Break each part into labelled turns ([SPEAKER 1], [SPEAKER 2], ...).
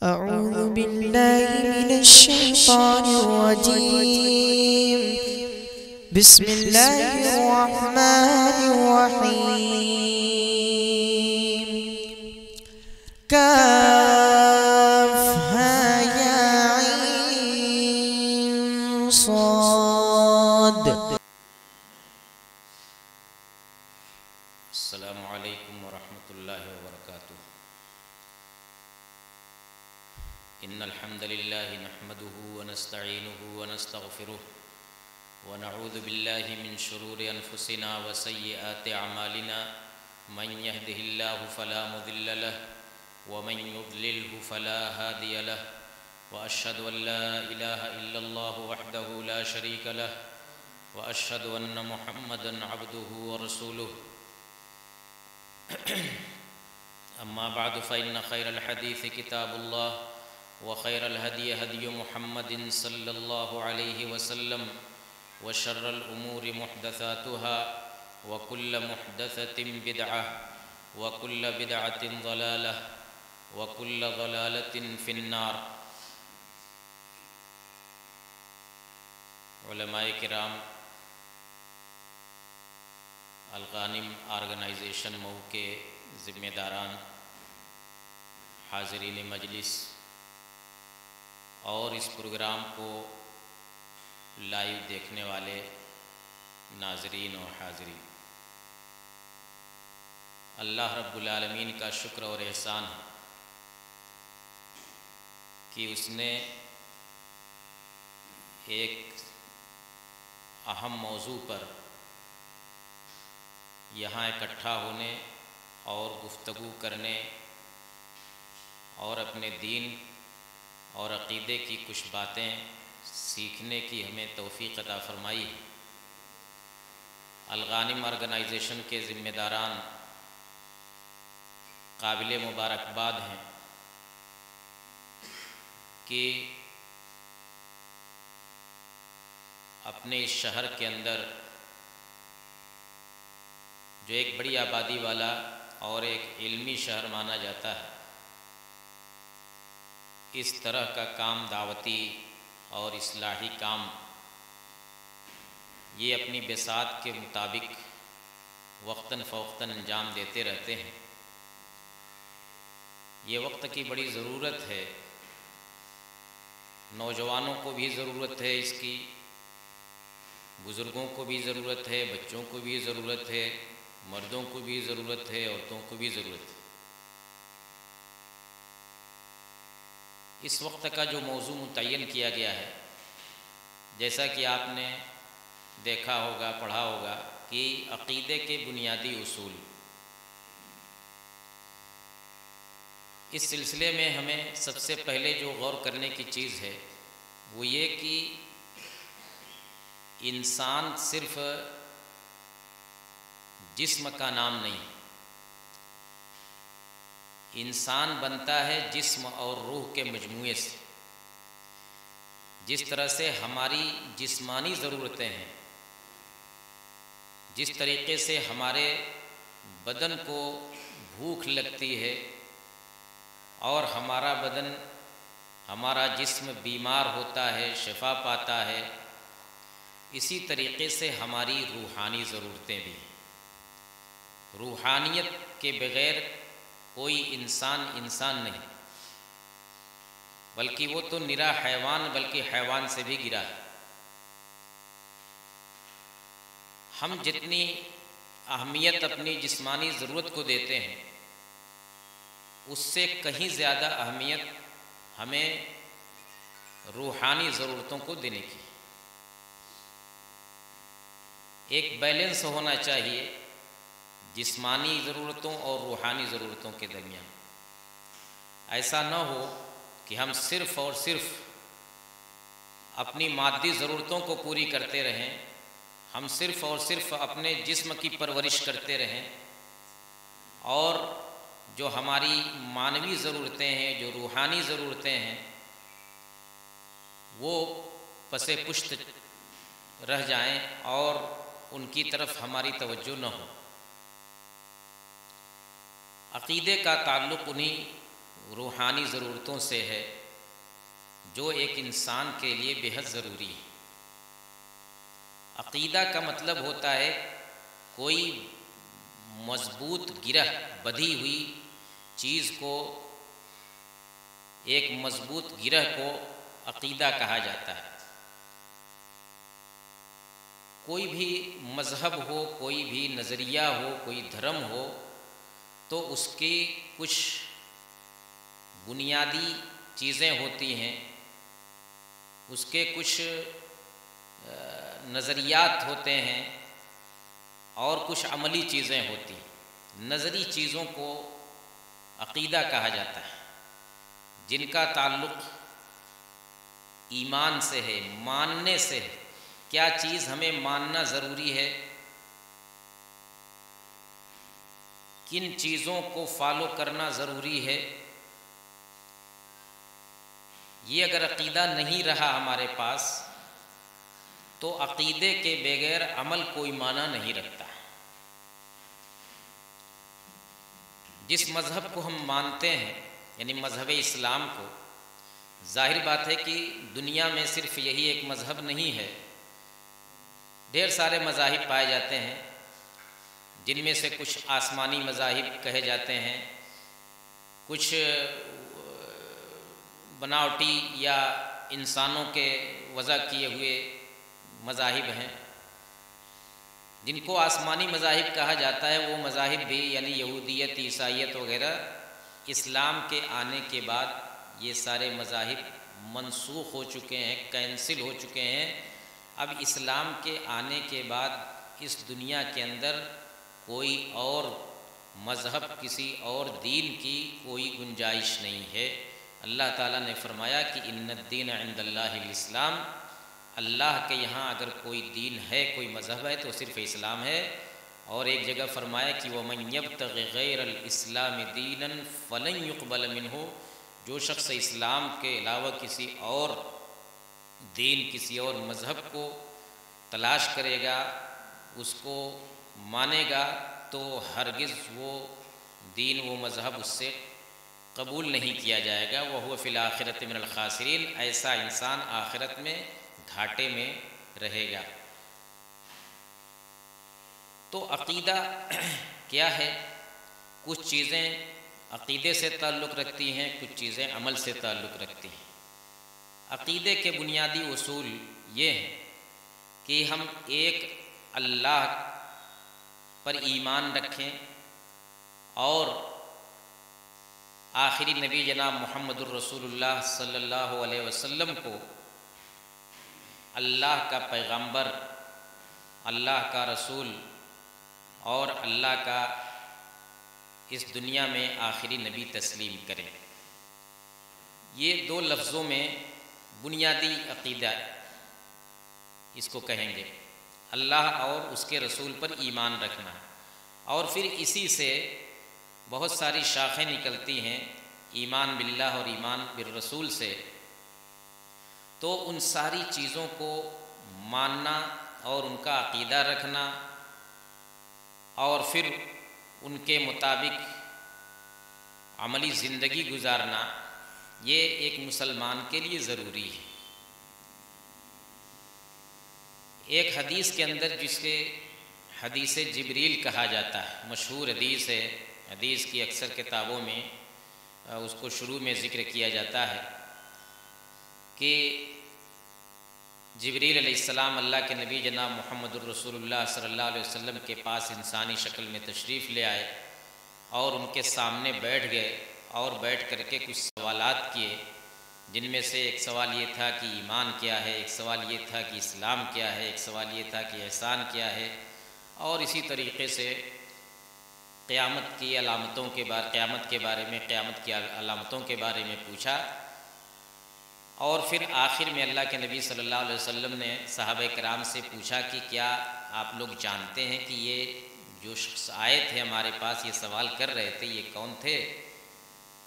[SPEAKER 1] أعوذ بالله من الشيطان الرجيم. بسم الله الرحمن الرحيم. كافها يا عين صاد.
[SPEAKER 2] السلام عليكم ورحمة الله وبركاته. إن الحمد لله نحمده ونستعينه ونستغفره ونعوذ بالله من شرور أنفسنا وسيئات أعمالنا. من يهده الله فلا مضل له ومن يضلله فلا هادي له، وأشهد أن لا إله إلا الله وحده لا شريك له، وأشهد أن محمدًا عبده ورسوله. أما بعد فإن خير الحديث كتاب الله، وخير الهدي هدي محمد صلى الله عليه وسلم، وشر الأمور محدثاتها، وكل محدثة بدعة، وكل بدعة ضلالة، وكل ضلالة في النار. علماء کرام، الغانم آرگنائزیشن مئو کے ذمہ داران، حاضرین مجلس اور اس پروگرام کو لائیو دیکھنے والے ناظرین اور حاضرین، اللہ رب العالمین کا شکر اور احسان ہے کہ اس نے ایک اہم موضوع پر یہاں اکٹھا ہونے اور گفتگو کرنے اور اپنے دین اور عقیدے کی کچھ باتیں سیکھنے کی ہمیں توفیق عطا فرمائی ہے. الغانم آرگنائزیشن کے ذمہ داران قابل مبارکباد ہیں کہ اپنے اس شہر کے اندر جو ایک بڑی آبادی والا اور ایک علمی شہر مانا جاتا ہے، اس طرح کا کام، دعوتی اور اصلاحی کام، یہ اپنی بساط کے مطابق وقتاً فوقتاً انجام دیتے رہتے ہیں. یہ وقت کی بڑی ضرورت ہے، نوجوانوں کو بھی ضرورت ہے اس کی، بزرگوں کو بھی ضرورت ہے، بچوں کو بھی ضرورت ہے، مردوں کو بھی ضرورت ہے، عورتوں کو بھی ضرورت ہے. اس وقت کا جو موضوع متعین کیا گیا ہے، جیسا کہ آپ نے دیکھا ہوگا، پڑھا ہوگا، کہ عقیدے کے بنیادی اصول. اس سلسلے میں ہمیں سب سے پہلے جو غور کرنے کی چیز ہے وہ یہ کہ انسان صرف جسم کا نام نہیں، انسان بنتا ہے جسم اور روح کے مجموعے سے. جس طرح سے ہماری جسمانی ضرورتیں ہیں، جس طریقے سے ہمارے بدن کو بھوک لگتی ہے اور ہمارا بدن، ہمارا جسم بیمار ہوتا ہے، شفا پاتا ہے، اسی طریقے سے ہماری روحانی ضرورتیں بھی. روحانیت کے بغیر کوئی انسان نہیں، بلکہ وہ تو نرا حیوان، بلکہ حیوان سے بھی گرا ہے. ہم جتنی اہمیت اپنی جسمانی ضرورت کو دیتے ہیں، اس سے کہیں زیادہ اہمیت ہمیں روحانی ضرورتوں کو دینے کی. ایک بیلنس ہونا چاہیے جسمانی ضرورتوں اور روحانی ضرورتوں کے درمیان. ایسا نہ ہو کہ ہم صرف اور صرف اپنی مادی ضرورتوں کو پوری کرتے رہیں، ہم صرف اور صرف اپنے جسم کی پرورش کرتے رہیں، اور جو ہماری معنوی ضرورتیں ہیں، جو روحانی ضرورتیں ہیں، وہ پس پشت رہ جائیں اور ان کی طرف ہماری توجہ نہ ہو. عقیدے کا تعلق انہی روحانی ضرورتوں سے ہے جو ایک انسان کے لیے بے حد ضروری ہے۔ عقیدہ کا مطلب ہوتا ہے کوئی مضبوط گرہ بدھی ہوئی چیز کو، ایک مضبوط گرہ کو عقیدہ کہا جاتا ہے۔ کوئی بھی مذہب ہو، کوئی بھی نظریہ ہو، کوئی دھرم ہو، تو اس کی کچھ بنیادی چیزیں ہوتی ہیں، اس کے کچھ نظریات ہوتے ہیں اور کچھ عملی چیزیں ہوتی ہیں۔ نظری چیزوں کو عقیدہ کہا جاتا ہے، جن کا تعلق ایمان سے ہے، ماننے سے ہے۔ کیا چیز ہمیں ماننا ضروری ہے، کن چیزوں کو فالو کرنا ضروری ہے، یہ اگر عقیدہ نہیں رہا ہمارے پاس تو عقیدے کے بغیر عمل کوئی معنی نہیں رکھتا۔ جس مذہب کو ہم مانتے ہیں یعنی مذہب اسلام کو، ظاہر بات ہے کہ دنیا میں صرف یہی ایک مذہب نہیں ہے، ڈھیر سارے مذاہب پائے جاتے ہیں، جن میں سے کچھ آسمانی مذاہب کہے جاتے ہیں، کچھ بناوٹی یا انسانوں کے وضع کیے ہوئے مذاہب ہیں۔ جن کو آسمانی مذاہب کہا جاتا ہے وہ مذاہب بھی یعنی یہودیت، عیسائیت وغیرہ، اسلام کے آنے کے بعد یہ سارے مذاہب منسوخ ہو چکے ہیں، کینسل ہو چکے ہیں۔ اب اسلام کے آنے کے بعد اس دنیا کے اندر کوئی اور مذہب، کسی اور دین کی کوئی گنجائش نہیں ہے۔ اللہ تعالیٰ نے فرمایا کہ ان الدین عند اللہ الاسلام، اللہ کے یہاں اگر کوئی دین ہے، کوئی مذہب ہے تو صرف اسلام ہے۔ اور ایک جگہ فرمایا کہ وَمَن يَبْتَغِ غَيْرَ الْإِسْلَامِ دِينًا فَلَن يُقْبَلَ مِنْهُ، جو شخص اسلام کے علاوہ کسی اور دین، کسی اور مذہب کو تلاش کرے گا، اس کو مانے گا، تو ہرگز وہ دین، وہ مذہب اس سے قبول نہیں کیا جائے گا۔ وَهُوَ فِي الْآخِرَةِ مِنَ الْخَاسِرِينَ، ایسا انسان آخرت میں گھاٹے میں رہے گا۔ تو عقیدہ کیا ہے؟ کچھ چیزیں عقیدے سے تعلق رکھتی ہیں، کچھ چیزیں عمل سے تعلق رکھتی ہیں۔ عقیدے کے بنیادی اصول یہ ہیں کہ ہم ایک اللہ پر ایمان رکھیں اور آخری نبی جناب محمد الرسول اللہ صلی اللہ علیہ وسلم کو اللہ کا پیغمبر، اللہ کا رسول اور اللہ کا اس دنیا میں آخری نبی تسلیم کریں۔ یہ دو لفظوں میں بنیادی عقیدہ اس کو کہیں گے، اللہ اور اس کے رسول پر ایمان رکھنا۔ اور پھر اسی سے بہت ساری شاخیں نکلتی ہیں، ایمان باللہ اور ایمان بالرسول سے۔ تو ان ساری چیزوں کو ماننا اور ان کا عقیدہ رکھنا اور پھر ان کے مطابق عملی زندگی گزارنا، یہ ایک مسلمان کے لیے ضروری ہے۔ ایک حدیث کے اندر جسے حدیث جبریل کہا جاتا ہے، مشہور حدیث ہے، حدیث کی اکثر کتابوں میں اس کو شروع میں ذکر کیا جاتا ہے کہ جبریل علیہ السلام اللہ کے نبی جناب محمد الرسول اللہ صلی اللہ علیہ وسلم کے پاس انسانی شکل میں تشریف لے آئے اور ان کے سامنے بیٹھ گئے اور بیٹھ کر کے کچھ سوالات کیے، جن میں سے ایک سوال یہ تھا کہ ایمان کیا ہے، ایک سوال یہ تھا کہ اسلام کیا ہے، ایک سوال یہ تھا کہ احسان کیا ہے، اور اسی طریقے سے قیامت کی علامتوں کے بارے، قیامت کے بارے میں، قیامت کی علامتوں کے بارے میں پوچھا۔ اور پھر آخر میں اللہ کے نبی صلی اللہ علیہ وسلم نے صحابہ کرام سے پوچھا کہ کیا آپ لوگ جانتے ہیں کہ یہ جو شخص آئے تھے ہمارے پاس، یہ سوال کر رہے تھے، یہ کون تھے؟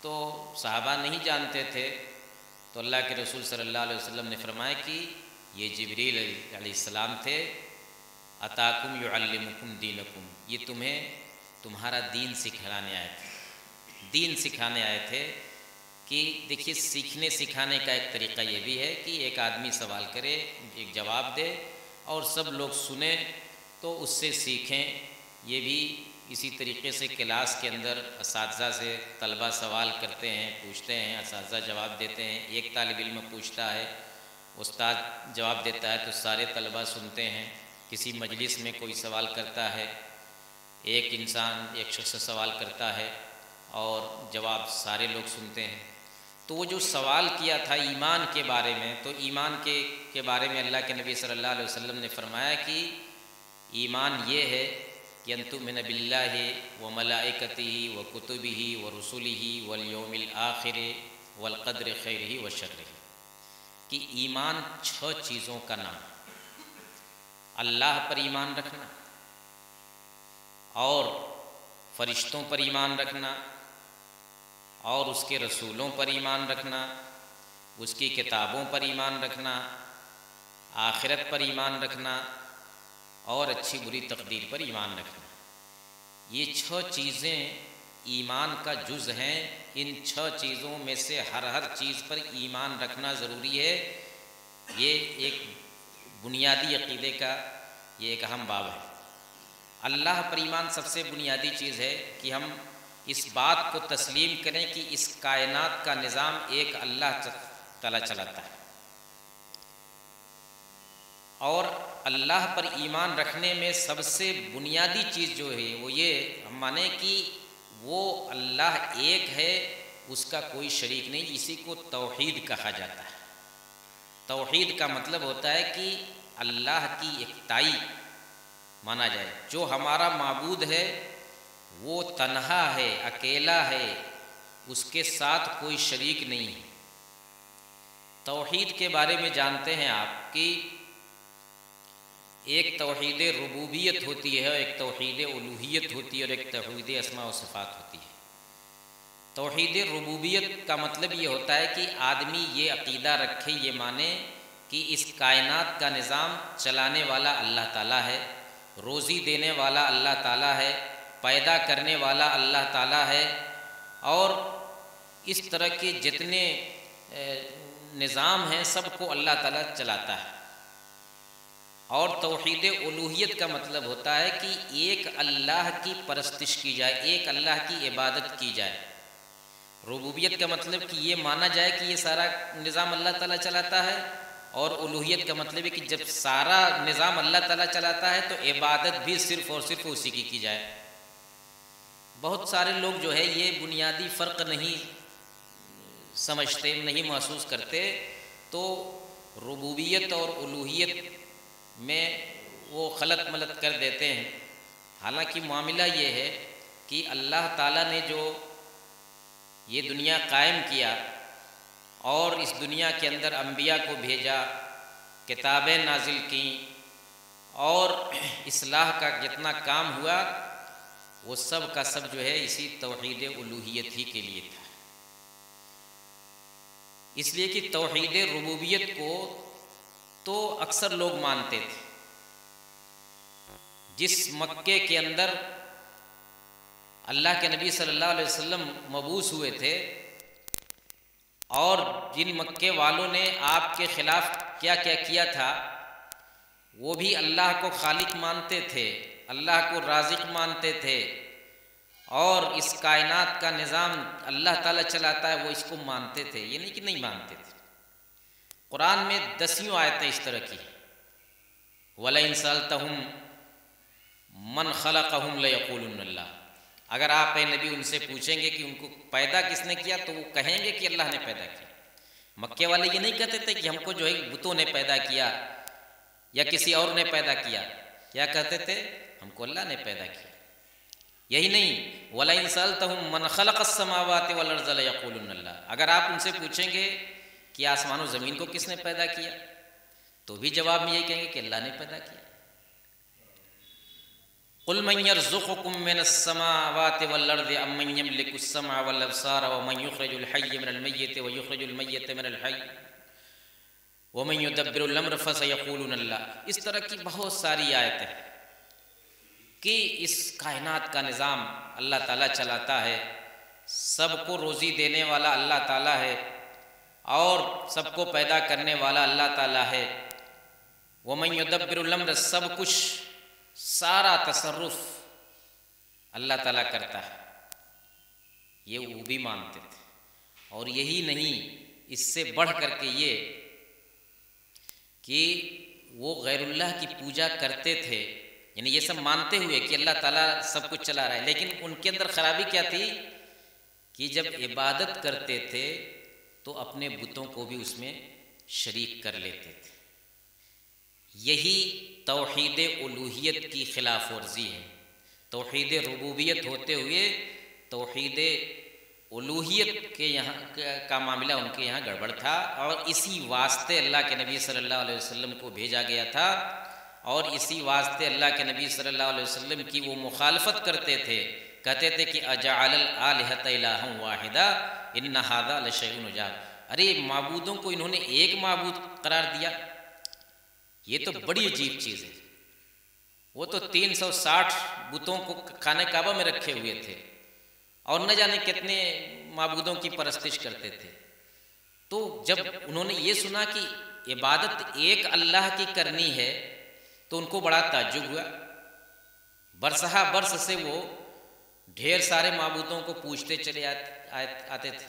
[SPEAKER 2] تو صحابہ نہیں جانتے تھے۔ تو اللہ کے رسول صلی اللہ علیہ وسلم نے فرمایا کہ یہ جبریل علیہ السلام تھے، اتاکم یعلمکم دینکم، یہ تمہیں تمہارا دین سکھانے آئے تھے، دین سکھانے آئے تھے۔ کہ دیکھیے سیکھنے سکھانے کا ایک طریقہ یہ بھی ہے کہ ایک آدمی سوال کرے، ایک جواب دے اور سب لوگ سنیں تو اس سے سیکھیں۔ یہ بھی اسی طریقے سے کلاس کے اندر اساتذہ سے طلبہ سوال کرتے ہیں، پوچھتے ہیں، اساتذہ جواب دیتے ہیں۔ ایک طالب علم پوچھتا ہے، استاد جواب دیتا ہے تو سارے طلبہ سنتے ہیں۔ کسی مجلس میں کوئی سوال کرتا ہے، ایک انسان ایک شخص سوال کرتا ہے اور جواب سارے لوگ سنتے ہیں۔ تو وہ جو سوال کیا تھا ایمان کے بارے میں، تو ایمان کے بارے میں اللہ کے نبی صلی اللہ علیہ وسلم نے فرمایا کہ ایمان یہ ہے کہ ان تؤمن باللہ وملائکتہ وکتبہ ورسلہ والیوم الآخر والقدر خیرہ وشرہ، کہ ایمان 6 چیزوں کا نام۔ اللہ پر ایمان رکھنا، اور فرشتوں پر ایمان رکھنا، اور اس کے رسولوں پر ایمان رکھنا، اس کی کتابوں پر ایمان رکھنا، آخرت پر ایمان رکھنا، اور اچھی بری تقدیر پر ایمان رکھنا۔ یہ 6 چیزیں ایمان کا جز ہیں۔ ان 6 چیزوں میں سے ہر چیز پر ایمان رکھنا ضروری ہے۔ یہ ایک بنیادی عقیدے کا یہ ایک اہم باب ہے۔ اللہ پر ایمان سب سے بنیادی چیز ہے کہ ہم اس بات کو تسلیم کریں کہ اس کائنات کا نظام ایک اللہ تعالیٰ چلاتا ہے، اور اللہ پر ایمان رکھنے میں سب سے بنیادی چیز جو ہے وہ یہ ہم مانیں کہ وہ اللہ ایک ہے، اس کا کوئی شریک نہیں۔ اسی کو توحید کہا جاتا ہے۔ توحید کا مطلب ہوتا ہے کہ اللہ کی یکتائی مانا جائے، جو ہمارا معبود ہے وہ تنہا ہے، اکیلا ہے، اس کے ساتھ کوئی شریک نہیں ہے۔ توحید کے بارے میں جانتے ہیں آپ کہ ایک توحید ربوبیت ہوتی ہے، ایک توحید الوہیت ہوتی ہے، اور ایک توحید اسماء و صفات ہوتی ہے۔ توحید ربوبیت کا مطلب یہ ہوتا ہے کہ آدمی یہ عقیدہ رکھے، یہ مانے کہ اس کائنات کا نظام چلانے والا اللہ تعالیٰ ہے، روزی دینے والا اللہ تعالیٰ ہے، پیدا کرنے والا اللہ تعالیٰ ہے، اور اس طرح کے جتنے نظام ہیں سب کو اللہ تعالیٰ چلاتا ہے۔ اور توحید الوہیت کا مطلب ہوتا ہے کہ ایک اللہ کی پرستش کی جائے، ایک اللہ کی عبادت کی جائے۔ ربوبیت کا مطلب کہ یہ مانا جائے کہ یہ سارا نظام اللہ تعالیٰ چلاتا ہے، اور الوہیت کا مطلب ہے کہ جب سارا نظام اللہ تعالیٰ چلاتا ہے تو عبادت بھی صرف اور صرف اسی کی جائے۔ بہت سارے لوگ جو ہے یہ بنیادی فرق نہیں سمجھتے، نہیں محسوس کرتے، تو ربوبیت اور الوہیت میں وہ خلط ملط کر دیتے ہیں۔ حالانکہ معاملہ یہ ہے کہ اللہ تعالیٰ نے جو یہ دنیا قائم کیا اور اس دنیا کے اندر انبیاء کو بھیجا، کتابیں نازل کیں، اور اصلاح کا جتنا کام ہوا وہ سب کا سب جو ہے اسی توحید الوہیت ہی کے لیے تھا۔ اس لیے کہ توحید ربوبیت کو تو اکثر لوگ مانتے تھے۔ جس مکے کے اندر اللہ کے نبی صلی اللہ علیہ وسلم مبعوث ہوئے تھے، اور جن مکے والوں نے آپ کے خلاف کیا کیا کیا تھا، وہ بھی اللہ کو خالق مانتے تھے، اللہ کو رازق مانتے تھے، اور اس کائنات کا نظام اللہ تعالیٰ چلاتا ہے وہ اس کو مانتے تھے، یہ نہیں کہ نہیں مانتے تھے۔ قرآن میں 10 آیتیں اس طرح کی، وَلَئِن سَأَلْتَهُمْ مَنْ خَلَقَهُمْ لَيَقُولُنَّ اللَّهُ۔ اگر آپ اے نبی ان سے پوچھیں گے کہ ان کو پیدا کس نے کیا تو وہ کہیں گے کہ اللہ نے پیدا کیا۔ مکے والے یہ نہیں کہتے تھے کہ ہم کو جو ہے بتوں نے پیدا کیا یا کسی اور نے پیدا کیا، کیا کہتے تھے؟ ہم کو اللہ نے پیدا کیا۔ یہی نہیں، وَلَئِن سَأَلْتَهُمْ مَنْ خَلَقَ السَّمَاوَاتِ وَالْأَرْضَ لَيَقُولُنَّ اللَّهُ۔ اگر آپ ان سے پوچھیں گے کہ آسمان و زمین کو کس نے پیدا کیا تو بھی جواب میں یہ کہیں گے کہ اللہ نے پیدا کیا۔ قُلْ مَنْ يَرْزُقُكُم مِّنَ السَّمَاوَاتِ وَالْأَرْضِ أَمَّنْ يَمْلِكُ السَّمْعَ وَالْأَبْصَارَ وَمَنْ يُخْرِجُ الْحَيَّ مِنَ الْمَيِّتِ وَيُخْرِجُ الْمَيِّتَ مِنَ الْحَيِّ وَمَنْ يُدَبِّرُ الْأَمْرَ فَسَيَقُولُونَ اللَّهُ۔ اس طرح کی بہت ساری آیتیں کہ اس کائنات کا نظام اللہ تعالیٰ چلاتا ہے، سب کو روزی دینے والا اللہ تعالیٰ ہے اور سب کو پیدا کرنے والا اللہ تعالیٰ ہے۔ وَمَن يُدَبِّرُ الْأَمْرَ، سب کچھ سارا تصرف اللہ تعالیٰ کرتا ہے، یہ وہ بھی مانتے تھے۔ اور یہی نہیں، اس سے بڑھ کر کے یہ کہ وہ غیر اللہ کی پوجا کرتے تھے، یعنی یہ سب مانتے ہوئے کہ اللہ تعالیٰ سب کچھ چلا رہا ہے، لیکن ان کے اندر خرابی کیا تھی کہ جب عبادت کرتے تھے تو اپنے بتوں کو بھی اس میں شریک کر لیتے تھے۔ یہی توحید الوہیت کی خلاف ورزی ہے۔ توحید ربوبیت ہوتے ہوئے توحید الوہیت کے یہاں کا معاملہ ان کے یہاں گڑبڑ تھا، اور اسی واسطے اللہ کے نبی صلی اللہ علیہ وسلم کو بھیجا گیا تھا، اور اسی واسطے اللہ کے نبی صلی اللہ علیہ وسلم کی وہ مخالفت کرتے تھے، کہتے تھے کہ اجعل الآلہۃ الہا واحدا ان ھذا لشیء عجاب، ارے معبودوں کو انہوں نے ایک معبود قرار دیا، یہ تو بڑی عجیب چیز ہے۔ وہ تو 360 بتوں کو خانہ کعبہ میں رکھے ہوئے تھے اور نہ جانے کتنے معبودوں کی پرستش کرتے تھے۔ تو جب انہوں نے یہ سنا کہ عبادت ایک اللہ کی کرنی ہے تو ان کو بڑا تعجب ہوا، برسہا برس سے وہ ڈھیر سارے معبودوں کو پوچھتے چلے آتے تھے۔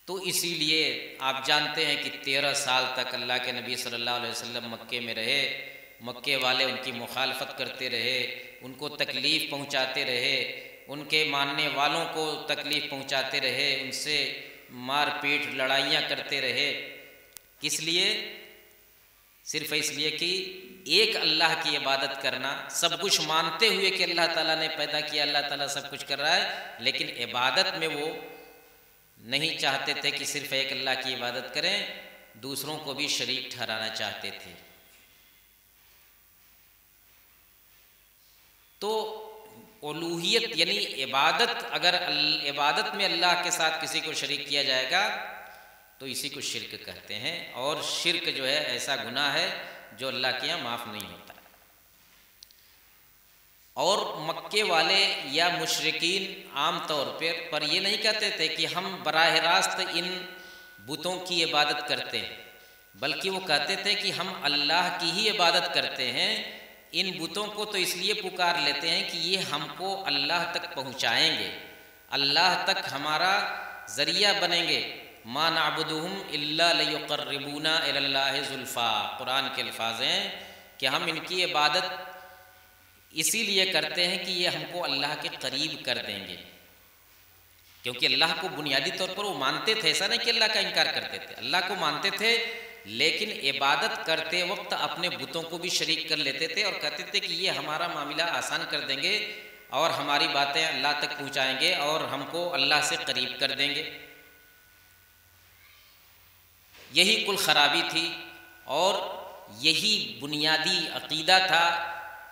[SPEAKER 2] تو اسی لیے آپ جانتے ہیں کہ 13 سال تک اللہ کے نبی صلی اللہ علیہ وسلم مکے میں رہے، مکے والے ان کی مخالفت کرتے رہے، ان کو تکلیف پہنچاتے رہے، ان کے ماننے والوں کو تکلیف پہنچاتے رہے، ان سے مار پیٹ لڑائیاں کرتے رہے۔ کس لیے؟ صرف اس لیے کہ ایک اللہ کی عبادت کرنا، سب کچھ مانتے ہوئے کہ اللہ تعالیٰ نے پیدا کیا، اللہ تعالیٰ سب کچھ کر رہا ہے، لیکن عبادت میں وہ نہیں چاہتے تھے کہ صرف ایک اللہ کی عبادت کریں، دوسروں کو بھی شریک ٹھہرانا چاہتے تھے۔ تو الوہیت یعنی عبادت، اگر عبادت میں اللہ کے ساتھ کسی کو شریک کیا جائے گا تو اسی کو شرک کہتے ہیں، اور شرک جو ہے ایسا گناہ ہے جو اللہ کے یہاں معاف نہیں ہوتا۔ اور مکے والے یا مشرکین عام طور پر یہ نہیں کہتے تھے کہ ہم براہ راست ان بتوں کی عبادت کرتے ہیں، بلکہ وہ کہتے تھے کہ ہم اللہ کی ہی عبادت کرتے ہیں، ان بتوں کو تو اس لیے پکار لیتے ہیں کہ یہ ہم کو اللہ تک پہنچائیں گے، اللہ تک ہمارا ذریعہ بنیں گے۔ ما نعبدہم الا لیقربونا الی اللہ زلفیٰ، قرآن کے الفاظ ہیں کہ ہم ان کی عبادت اسی لیے کرتے ہیں کہ یہ ہم کو اللہ کے قریب کر دیں گے، کیونکہ اللہ کو بنیادی طور پر وہ مانتے تھے، ایسا نہیں کہ اللہ کا انکار کرتے تھے، اللہ کو مانتے تھے، لیکن عبادت کرتے وقت اپنے بتوں کو بھی شریک کر لیتے تھے اور کہتے تھے کہ یہ ہمارا معاملہ آسان کر دیں گے اور ہماری باتیں اللہ تک پہنچائیں گے اور ہم کو اللہ سے قریب کر دیں گے۔ یہی کل خرابی تھی اور یہی بنیادی عقیدہ تھا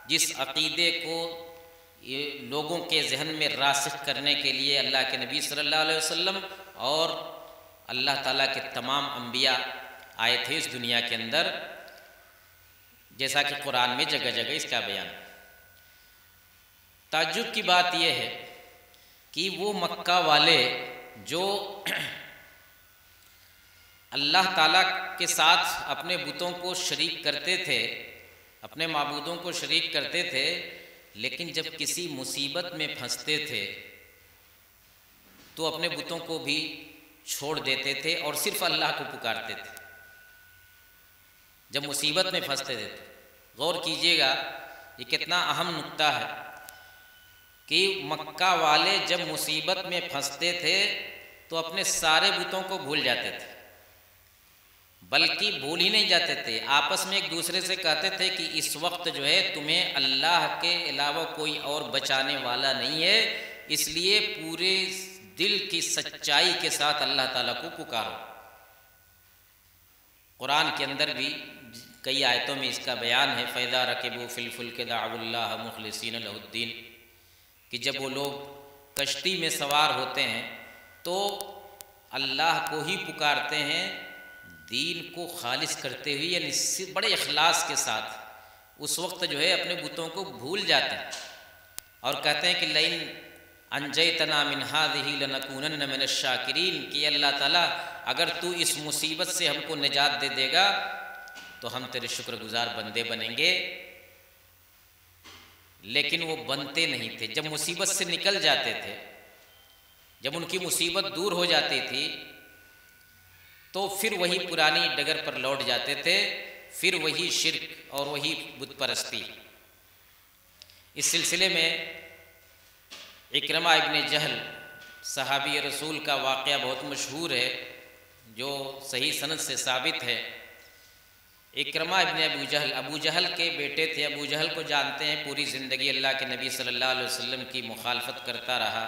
[SPEAKER 2] جس عقیدے کو لوگوں کے ذہن میں راسخ کرنے کے لیے اللہ کے نبی صلی اللہ علیہ وسلم اور اللہ تعالیٰ کے تمام انبیاء آئے تھے اس دنیا کے اندر، جیسا کہ قرآن میں جگہ جگہ اس کا بیان۔ تعجب کی بات یہ ہے کہ وہ مکہ والے جو اللہ تعالیٰ کے ساتھ اپنے بتوں کو شریک کرتے تھے، اپنے معبودوں کو شریک کرتے تھے، لیکن جب کسی مصیبت میں پھنستے تھے تو اپنے بتوں کو بھی چھوڑ دیتے تھے اور صرف اللہ کو پکارتے تھے۔ جب مصیبت میں پھنستے تھے، غور کیجئے گا یہ کتنا اہم نکتہ ہے کہ مکہ والے جب مصیبت میں پھنستے تھے تو اپنے سارے بتوں کو بھول جاتے تھے، بلکہ بھول ہی نہیں جاتے تھے، آپس میں ایک دوسرے سے کہتے تھے کہ اس وقت جو ہے تمہیں اللہ کے علاوہ کوئی اور بچانے والا نہیں ہے، اس لیے پورے دل کی سچائی کے ساتھ اللہ تعالیٰ کو پکارو۔ قرآن کے اندر بھی کئی آیتوں میں اس کا بیان ہے، فَإِذَا رَكِبُوا فِي الْفُلْكِ دَعَوُا اللَّهَ مُخْلِصِينَ لَهُ الدِّينَ، کہ جب وہ لوگ کشتی میں سوار ہوتے ہیں تو اللہ کو ہی پکارتے ہیں دین کو خالص کرتے ہوئے، یعنی بڑے اخلاص کے ساتھ۔ اس وقت جو ہے اپنے بتوں کو بھول جاتے ہیں اور کہتے ہیں کہ لئن انجیتنا من ھذہ لنکونن من الشاکرین کہ اللہ تعالیٰ اگر تو اس مصیبت سے ہم کو نجات دے دے گا تو ہم تیرے شکر گزار بندے بنیں گے۔ لیکن وہ بنتے نہیں تھے۔ جب مصیبت سے نکل جاتے تھے، جب ان کی مصیبت دور ہو جاتی تھی تو پھر وہی پرانی ڈگر پر لوٹ جاتے تھے، پھر وہی شرک اور وہی بت پرستی۔ اس سلسلے میں اکرمہ ابن جہل صحابی رسول کا واقعہ بہت مشہور ہے جو صحیح سند سے ثابت ہے۔ اکرمہ ابن ابو جہل کے بیٹے تھے۔ ابو جہل کو جانتے ہیں، پوری زندگی اللہ کے نبی صلی اللہ علیہ وسلم کی مخالفت کرتا رہا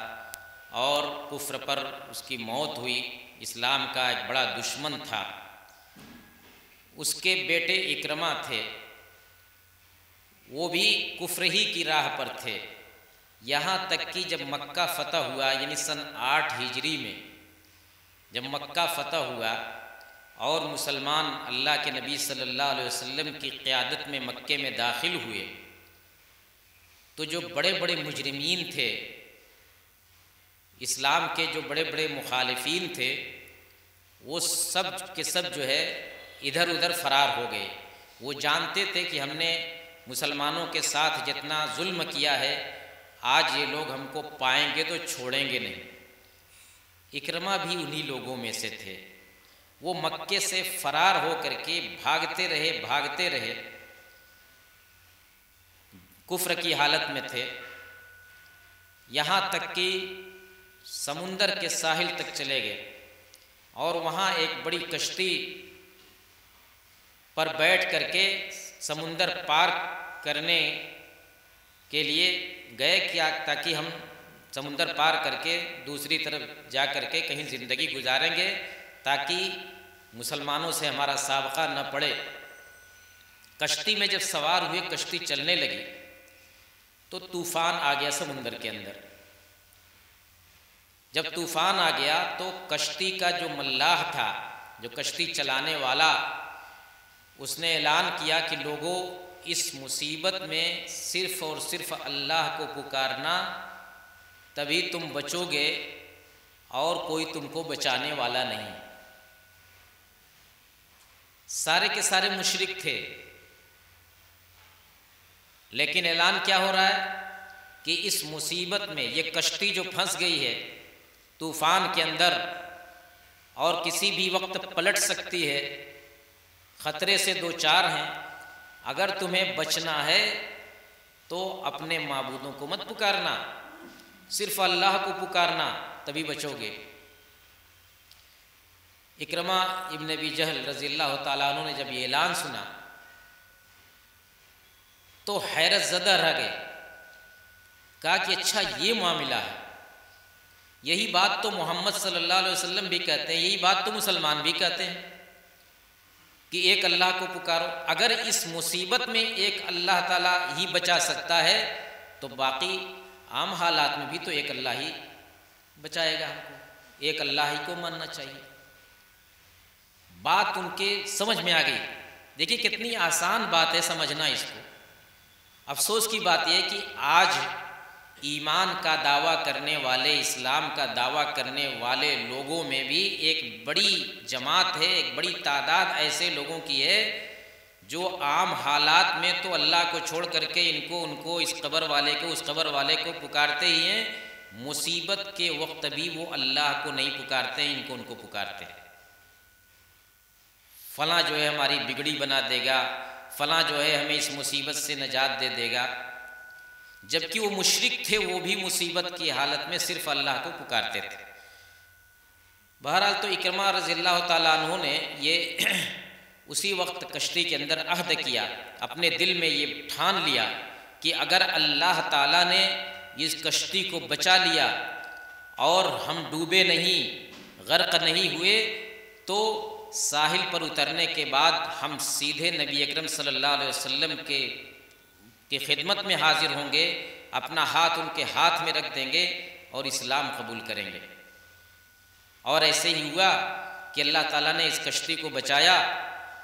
[SPEAKER 2] اور کفر پر اس کی موت ہوئی، اسلام کا ایک بڑا دشمن تھا۔ اس کے بیٹے اکرمہ تھے، وہ بھی کفر ہی کی راہ پر تھے، یہاں تک کہ جب مکہ فتح ہوا، یعنی سن 8 ہجری میں جب مکہ فتح ہوا اور مسلمان اللہ کے نبی صلی اللہ علیہ وسلم کی قیادت میں مکے میں داخل ہوئے تو جو بڑے بڑے مجرمین تھے، اسلام کے جو بڑے بڑے مخالفین تھے، وہ سب کے سب جو ہے ادھر ادھر فرار ہو گئے۔ وہ جانتے تھے کہ ہم نے مسلمانوں کے ساتھ جتنا ظلم کیا ہے، آج یہ لوگ ہم کو پائیں گے تو چھوڑیں گے نہیں۔ اکرمہ بھی انہی لوگوں میں سے تھے۔ وہ مکے سے فرار ہو کر کے بھاگتے رہے، کفر کی حالت میں تھے، یہاں تک کہ سمندر کے ساحل تک چلے گئے اور وہاں ایک بڑی کشتی پر بیٹھ کر کے سمندر پار کرنے کے لیے گئے کیا تاکہ ہم سمندر پار کر کے دوسری طرف جا کر کے کہیں زندگی گزاریں گے تاکہ مسلمانوں سے ہمارا سابقہ نہ پڑے۔ کشتی میں جب سوار ہوئے، کشتی چلنے لگی تو طوفان آ گیا سمندر کے اندر۔ جب طوفان آ گیا تو کشتی کا جو ملاح تھا، جو کشتی چلانے والا، اس نے اعلان کیا کہ لوگوں، اس مصیبت میں صرف اور صرف اللہ کو پکارنا، تبھی تم بچو گے اور کوئی تم کو بچانے والا نہیں۔ سارے کے سارے مشرک تھے، لیکن اعلان کیا ہو رہا ہے کہ اس مصیبت میں یہ کشتی جو پھنس گئی ہے طوفان کے اندر اور کسی بھی وقت پلٹ سکتی ہے، خطرے سے دو چار ہیں، اگر تمہیں بچنا ہے تو اپنے معبودوں کو مت پکارنا، صرف اللہ کو پکارنا، تبھی بچو گے۔ اکرمہ ابن ابی جہل رضی اللہ تعالیٰ عنہ نے جب یہ اعلان سنا تو حیرت زدہ رہ گئے، کہا کہ اچھا یہ معاملہ ہے۔ یہی بات تو محمد صلی اللہ علیہ وسلم بھی کہتے ہیں، یہی بات تو مسلمان بھی کہتے ہیں کہ ایک اللہ کو پکارو۔ اگر اس مصیبت میں ایک اللہ تعالیٰ ہی بچا سکتا ہے تو باقی عام حالات میں بھی تو ایک اللہ ہی بچائے گا ہم کو، ایک اللہ ہی کو ماننا چاہیے۔ بات ان کے سمجھ میں آ گئی۔ دیکھیے کتنی آسان بات ہے سمجھنا اس کو۔ افسوس کی بات یہ ہے کہ آج ایمان کا دعویٰ کرنے والے، اسلام کا دعویٰ کرنے والے لوگوں میں بھی ایک بڑی جماعت ہے، ایک بڑی تعداد ایسے لوگوں کی ہے جو عام حالات میں تو اللہ کو چھوڑ کر کے ان کو اس قبر والے کو، اس قبر والے کو پکارتے ہی ہیں، مصیبت کے وقت بھی وہ اللہ کو نہیں پکارتے ہیں، ان کو پکارتے ہیں۔ فلاں جو ہے ہماری بگڑی بنا دے گا، فلاں جو ہے ہمیں اس مصیبت سے نجات دے دے گا، جبکہ وہ مشرک تھے، وہ بھی مصیبت کی حالت میں صرف اللہ کو پکارتے تھے۔ بہرحال تو اکرمہ رضی اللہ تعالیٰ عنہ نے یہ اسی وقت کشتی کے اندر عہد کیا، اپنے دل میں یہ ٹھان لیا کہ اگر اللہ تعالیٰ نے اس کشتی کو بچا لیا اور ہم ڈوبے نہیں، غرق نہیں ہوئے، تو ساحل پر اترنے کے بعد ہم سیدھے نبی اکرم صلی اللہ علیہ وسلم کی خدمت میں حاضر ہوں گے، اپنا ہاتھ ان کے ہاتھ میں رکھ دیں گے اور اسلام قبول کریں گے۔ اور ایسے ہی ہوا کہ اللہ تعالیٰ نے اس کشتی کو بچایا،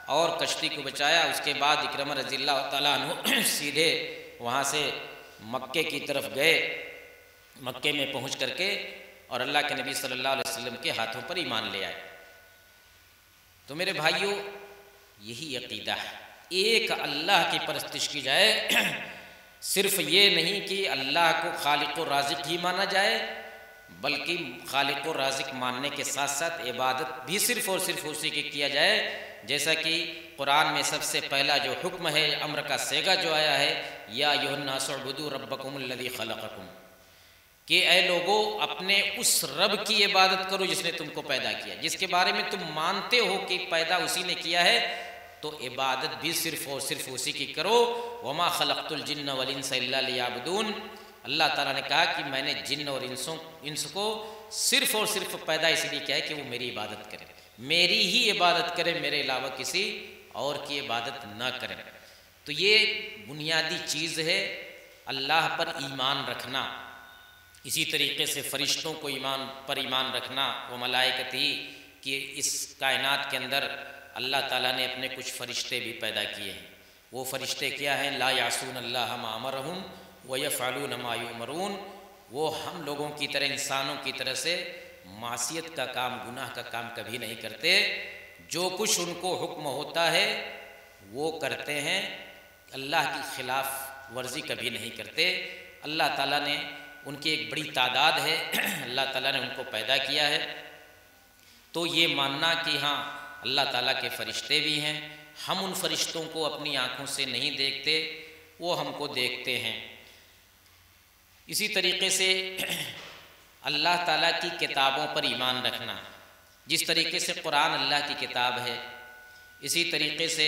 [SPEAKER 2] اور کشتی کو بچایا، اس کے بعد اکرمہ رضی اللہ تعالیٰ عنہ سیدھے وہاں سے مکے کی طرف گئے مکے میں پہنچ کر کے اور اللہ کے نبی صلی اللہ علیہ وسلم کے ہاتھوں پر ایمان لے آئے۔ تو میرے بھائیوں، یہی عقیدہ ہے، ایک اللہ کی پرستش کی جائے، صرف یہ نہیں کہ اللہ کو خالق و رازق ہی مانا جائے، بلکہ خالق و رازق ماننے کے ساتھ ساتھ عبادت بھی صرف اور صرف اسی کی کیا جائے، جیسا کہ قرآن میں سب سے پہلا جو حکم ہے، امر کا صیغہ جو آیا ہے، یا ایھا الناس اعبدوا ربکم الذی خلقکم، کہ اے لوگوں اپنے اس رب کی عبادت کرو جس نے تم کو پیدا کیا، جس کے بارے میں تم مانتے ہو کہ پیدا اسی نے کیا ہے، تو عبادت بھی صرف اور صرف اسی کی کرو۔ وما خلقت الجن والانس الا لیعبدون، اللہ تعالیٰ نے کہا کہ میں نے جن اور انس کو صرف اور صرف پیدا اس لیے کیا ہے کہ وہ میری عبادت کریں، میری ہی عبادت کریں، میرے علاوہ کسی اور کی عبادت نہ کریں۔ تو یہ بنیادی چیز ہے اللہ پر ایمان رکھنا۔ اسی طریقے سے فرشتوں کو ایمان رکھنا، وہ ملائکتی، کہ اس کائنات کے اندر اللہ تعالیٰ نے اپنے کچھ فرشتے بھی پیدا کیے ہیں۔ وہ فرشتے کیا ہیں؟ لا یعصون اللہ ما امرہم ویفعلون ما یؤمرون، وہ ہم لوگوں کی طرح، انسانوں کی طرح سے معصیت کا کام، گناہ کا کام کبھی نہیں کرتے، جو کچھ ان کو حکم ہوتا ہے وہ کرتے ہیں، اللہ کی خلاف ورزی کبھی نہیں کرتے۔ اللہ تعالیٰ نے ان کی ایک بڑی تعداد ہے، اللہ تعالیٰ نے ان کو پیدا کیا ہے، تو یہ ماننا کہ ہاں اللہ تعالیٰ کے فرشتے بھی ہیں، ہم ان فرشتوں کو اپنی آنکھوں سے نہیں دیکھتے، وہ ہم کو دیکھتے ہیں۔ اسی طریقے سے اللہ تعالیٰ کی کتابوں پر ایمان رکھنا، جس طریقے سے قرآن اللہ کی کتاب ہے، اسی طریقے سے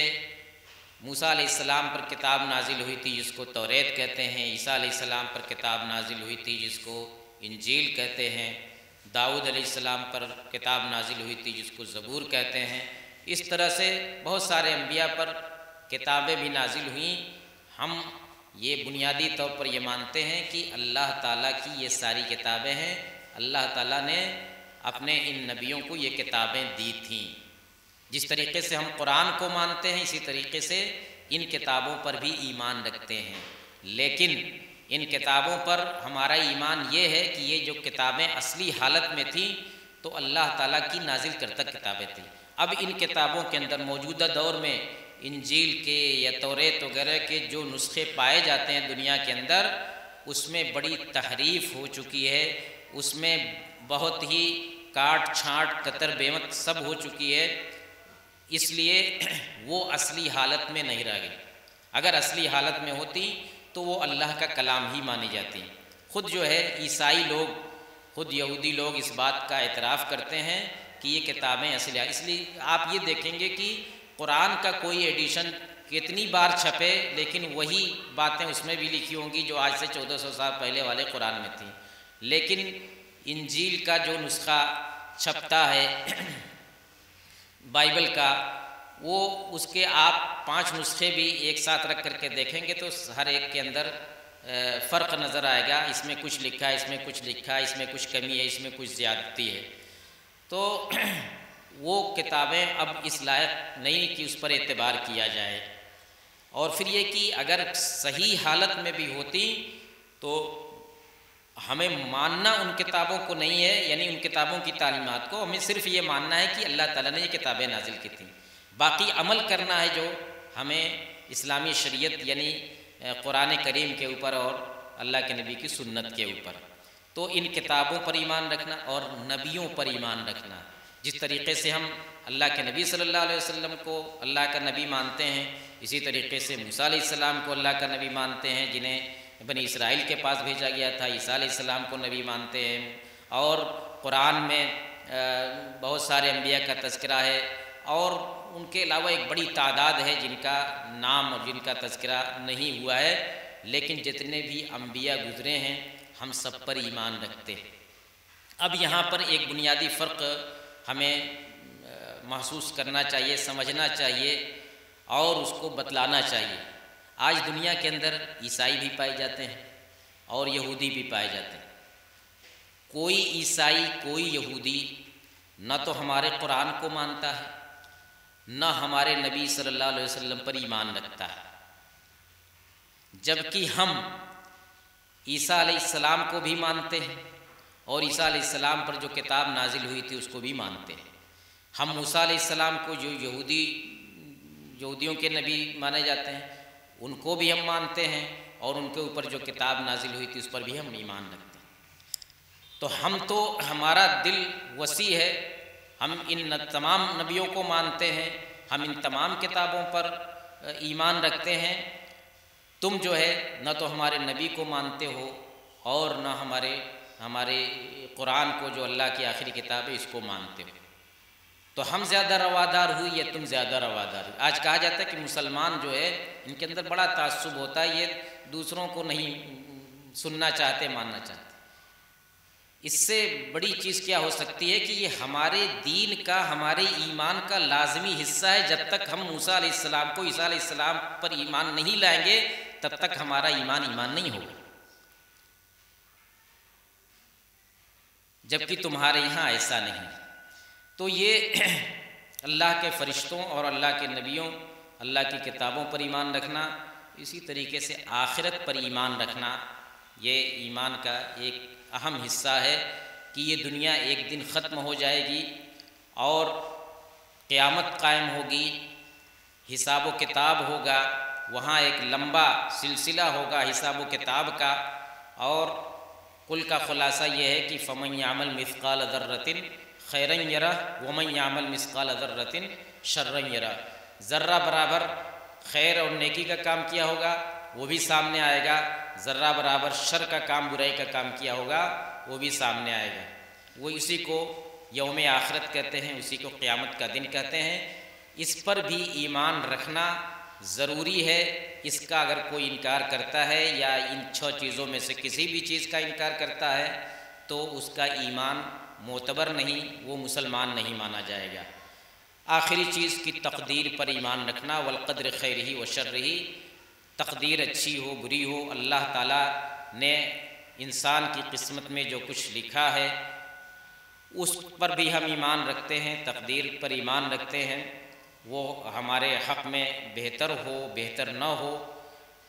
[SPEAKER 2] موسیٰ علیہ السلام پر کتاب نازل ہوئی تھی جس کو توریت کہتے ہیں، عیسیٰ علیہ السلام پر کتاب نازل ہوئی تھی جس کو انجیل کہتے ہیں، داؤد علیہ السلام پر کتاب نازل ہوئی تھی جس کو زبور کہتے ہیں، اس طرح سے بہت سارے انبیاء پر کتابیں بھی نازل ہوئیں۔ ہم یہ بنیادی طور پر یہ مانتے ہیں کہ اللہ تعالیٰ کی یہ ساری کتابیں ہیں، اللہ تعالیٰ نے اپنے ان نبیوں کو یہ کتابیں دی تھیں۔ جس طریقے سے ہم قرآن کو مانتے ہیں، اسی طریقے سے ان کتابوں پر بھی ایمان رکھتے ہیں، لیکن ان کتابوں پر ہمارا ایمان یہ ہے کہ یہ جو کتابیں اصلی حالت میں تھیں تو اللہ تعالیٰ کی نازل کردہ کتابیں تھیں۔ اب ان کتابوں کے اندر موجودہ دور میں انجیل کے یا توریت وغیرہ کے جو نسخے پائے جاتے ہیں دنیا کے اندر، اس میں بڑی تحریف ہو چکی ہے، اس میں بہت ہی کاٹ چھانٹ قطر بیمت سب ہو چکی ہے، اس لیے وہ اصلی حالت میں نہیں رہ گئی۔ اگر اصلی حالت میں ہوتی تو وہ اللہ کا کلام ہی مانی جاتی۔ خود جو ہے عیسائی لوگ، خود یہودی لوگ اس بات کا اعتراف کرتے ہیں کہ یہ کتابیں اصلی ہیں۔ اس لیے آپ یہ دیکھیں گے کہ قرآن کا کوئی ایڈیشن کتنی بار چھپے لیکن وہی باتیں اس میں بھی لکھی ہوں گی جو آج سے 1400 سال پہلے والے قرآن میں تھیں، لیکن انجیل کا جو نسخہ چھپتا ہے بائبل کا، وہ اس کے آپ 5 نسخے بھی ایک ساتھ رکھ کر کے دیکھیں گے تو ہر ایک کے اندر فرق نظر آئے گا، اس میں کچھ لکھا ہے، اس میں کچھ لکھا ہے، اس میں کچھ کمی ہے، اس میں کچھ زیادتی ہے۔ تو وہ کتابیں اب اس لائق نہیں کہ اس پر اعتبار کیا جائے۔ اور پھر یہ کہ اگر صحیح حالت میں بھی ہوتی تو ہمیں ماننا ان کتابوں کو نہیں ہے، یعنی ان کتابوں کی تعلیمات کو، ہمیں صرف یہ ماننا ہے کہ اللہ تعالیٰ نے یہ کتابیں نازل کی تھیں، باقی عمل کرنا ہے جو ہمیں اسلامی شریعت یعنی قرآن کریم کے اوپر اور اللہ کے نبی کی سنت کے اوپر۔ تو ان کتابوں پر ایمان رکھنا اور نبیوں پر ایمان رکھنا، جس طریقے سے ہم اللہ کے نبی صلی اللہ علیہ وسلم کو اللہ کا نبی مانتے ہیں، اسی طریقے سے موسیٰ علیہ السلام کو اللہ کا نبی مانتے ہیں جنہیں بنی اسرائیل کے پاس بھیجا گیا تھا، عیسیٰ علیہ السلام کو نبی مانتے ہیں، اور قرآن میں بہت سارے انبیاء کا تذکرہ ہے، اور ان کے علاوہ ایک بڑی تعداد ہے جن کا نام اور جن کا تذکرہ نہیں ہوا ہے، لیکن جتنے بھی انبیاء گزرے ہیں ہم سب پر ایمان رکھتے ہیں۔ اب یہاں پر ایک بنیادی فرق ہمیں محسوس کرنا چاہیے، سمجھنا چاہیے اور اس کو بتلانا چاہیے۔ آج دنیا کے اندر عیسائی بھی پائے جاتے ہیں اور یہودی بھی پائے جاتے ہیں۔ کوئی عیسائی، کوئی یہودی نہ تو ہمارے قرآن کو مانتا ہے، نہ ہمارے نبی صلی اللہ علیہ وسلم پر ایمان رکھتا ہے، جبکہ ہم عیسیٰ علیہ السلام کو بھی مانتے ہیں اور عیسیٰ علیہ السلام پر جو کتاب نازل ہوئی تھی اس کو بھی مانتے ہیں۔ ہم موسیٰ علیہ السلام کو جو یہودیوں کے نبی مانے جاتے ہیں ان کو بھی ہم مانتے ہیں، اور ان کے اوپر جو کتاب نازل ہوئی تھی اس پر بھی ہم ایمان رکھتے ہیں۔ تو ہمارا دل وسیع ہے، ہم ان تمام نبیوں کو مانتے ہیں، ہم ان تمام کتابوں پر ایمان رکھتے ہیں۔ تم جو ہے نہ تو ہمارے نبی کو مانتے ہو اور نہ ہمارے قرآن کو جو اللہ کی آخری کتاب ہے اس کو مانتے ہو، تو ہم زیادہ روادار ہوئی یا تم زیادہ روادار ہوئی؟ آج کہا جاتا ہے کہ مسلمان جو ہے ان کے اندر بڑا تعصب ہوتا ہے، یہ دوسروں کو نہیں سننا چاہتے، ماننا چاہتے۔ اس سے بڑی چیز کیا ہو سکتی ہے کہ یہ ہمارے دین کا، ہمارے ایمان کا لازمی حصہ ہے۔ جب تک ہم موسیٰ علیہ السلام کو، عیسیٰ علیہ السلام پر ایمان نہیں لائیں گے تب تک ہمارا ایمان نہیں ہوگا، جبکہ تمہارے یہاں ایسا نہیں۔ تو یہ اللہ کے فرشتوں اور اللہ کے نبیوں، اللہ کی کتابوں پر ایمان رکھنا، اسی طریقے سے آخرت پر ایمان رکھنا، یہ ایمان کا ایک اہم حصہ ہے کہ یہ دنیا ایک دن ختم ہو جائے گی اور قیامت قائم ہوگی، حساب و کتاب ہوگا، وہاں ایک لمبا سلسلہ ہوگا حساب و کتاب کا۔ اور کل کا خلاصہ یہ ہے کہ فَمَن يَعْمَلْ مِثْقَالَ ذَرَّةٍ خَيْرًا يَرَهُ وَمَن يَعْمَلْ مِثْقَالَ ذَرَّةٍ شَرًّا يَرَهُ۔ ذرہ برابر خیر اور نیکی کا کام کیا ہوگا وہ بھی سامنے آئے گا، ذرہ برابر شر کا کام، برائی کا کام کیا ہوگا وہ بھی سامنے آئے گا۔ وہ اسی کو یوم آخرت کہتے ہیں، اسی کو قیامت کا دن کہتے ہیں۔ اس پر بھی ایمان رکھنا ضروری ہے۔ اس کا اگر کوئی انکار کرتا ہے یا ان 6 چیزوں میں سے کسی بھی چیز کا انکار کرتا ہے تو اس کا ایمان معتبر نہیں، وہ مسلمان نہیں مانا جائے گا۔ آخری چیز کی تقدیر پر ایمان رکھنا، والقدر خیرہ و شرہ، تقدیر اچھی ہو بری ہو، اللہ تعالیٰ نے انسان کی قسمت میں جو کچھ لکھا ہے اس پر بھی ہم ایمان رکھتے ہیں، تقدیر پر ایمان رکھتے ہیں، وہ ہمارے حق میں بہتر ہو بہتر نہ ہو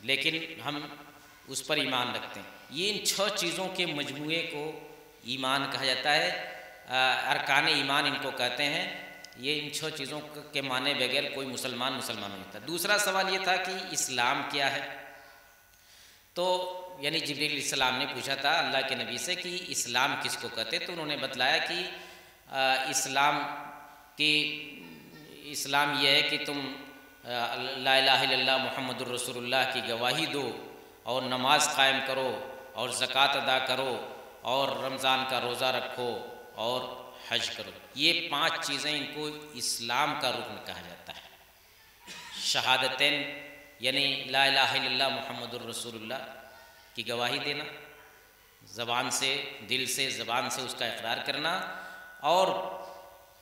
[SPEAKER 2] لیکن ہم اس پر ایمان رکھتے ہیں۔ یہ ان 6 چیزوں کے مجموعے کو ایمان کہا جاتا ہے، ارکان ایمان ان کو کہتے ہیں۔ یہ ان 6 چیزوں کے مانے بغیر کوئی مسلمان نہیں ہوتا۔ دوسرا سوال یہ تھا کہ اسلام کیا ہے، تو یعنی جبریل علیہ السلام نے پوچھا تھا اللہ کے نبی سے کہ اسلام کس کو کہتے، تو انہوں نے بتلایا کہ اسلام یہ ہے کہ تم لا الہ الا اللہ محمد الرسول اللہ کی گواہی دو اور نماز قائم کرو اور زکوٰۃ ادا کرو اور رمضان کا روزہ رکھو اور حج کرو۔ یہ 5 چیزیں ان کو اسلام کا رکن کہا جاتا ہے۔ شہادتین یعنی لا الہ الا اللہ محمد الرسول اللہ کی گواہی دینا، زبان سے، دل سے، زبان سے اس کا اقرار کرنا، اور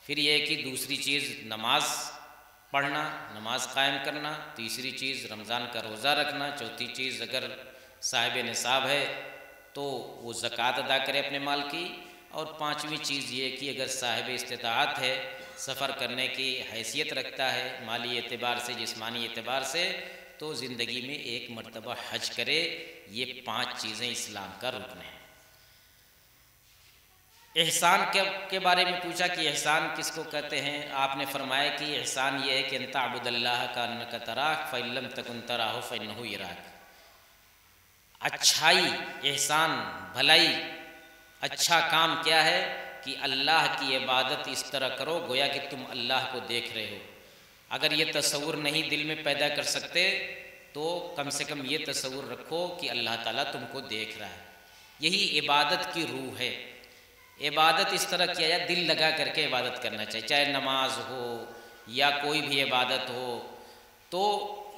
[SPEAKER 2] پھر یہ ہے کہ دوسری چیز نماز پڑھنا، نماز قائم کرنا، تیسری چیز رمضان کا روزہ رکھنا، چوتھی چیز اگر صاحب نصاب ہے تو وہ زکوٰۃ ادا کرے اپنے مال کی، اور 5ویں چیز یہ کہ اگر صاحب استطاعت ہے، سفر کرنے کی حیثیت رکھتا ہے مالی اعتبار سے، جسمانی اعتبار سے، تو زندگی میں ایک مرتبہ حج کرے۔ یہ 5 چیزیں اسلام کا رکن ہیں۔ احسان کے بارے میں پوچھا کہ احسان کس کو کہتے ہیں، آپ نے فرمایا کہ احسان یہ ہے کہ ان تعبد اللہ کانک تراہ فإن لم تکن تراہ فإنہ یراک۔ اچھائی، احسان، بھلائی، اچھا کام کیا ہے کہ اللہ کی عبادت اس طرح کرو گویا کہ تم اللہ کو دیکھ رہے ہو۔ اگر یہ تصور نہیں دل میں پیدا کر سکتے تو کم سے کم یہ تصور رکھو کہ اللہ تعالیٰ تم کو دیکھ رہا ہے۔ یہی عبادت کی روح ہے۔ عبادت اس طرح کیا جائے، دل لگا کر کے عبادت کرنا چاہیے، چاہے نماز ہو یا کوئی بھی عبادت ہو، تو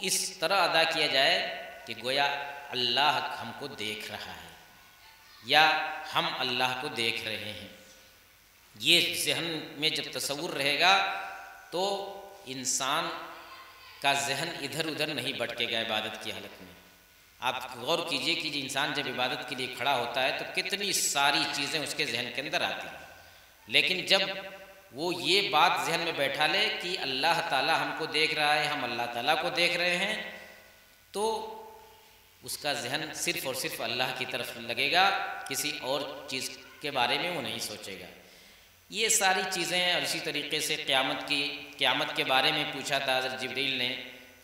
[SPEAKER 2] اس طرح ادا کیا جائے کہ گویا اللہ ہم کو دیکھ رہا ہے یا ہم اللہ کو دیکھ رہے ہیں۔ یہ ذہن میں جب تصور رہے گا تو انسان کا ذہن ادھر ادھر نہیں بھٹکے گا عبادت کی حالت میں۔ آپ غور کیجئے کہ انسان جب عبادت کے لیے کھڑا ہوتا ہے تو کتنی ساری چیزیں اس کے ذہن کے اندر آتی ہیں، لیکن جب وہ یہ بات ذہن میں بیٹھا لے کہ اللہ تعالیٰ ہم کو دیکھ رہا ہے، ہم اللہ تعالیٰ کو دیکھ رہے ہیں، تو اس کا ذہن صرف اور صرف اللہ کی طرف لگے گا، کسی اور چیز کے بارے میں وہ نہیں سوچے گا۔ یہ ساری چیزیں ہیں۔ اور اسی طریقے سے قیامت کے بارے میں پوچھا تھا حضرت جبریل نے،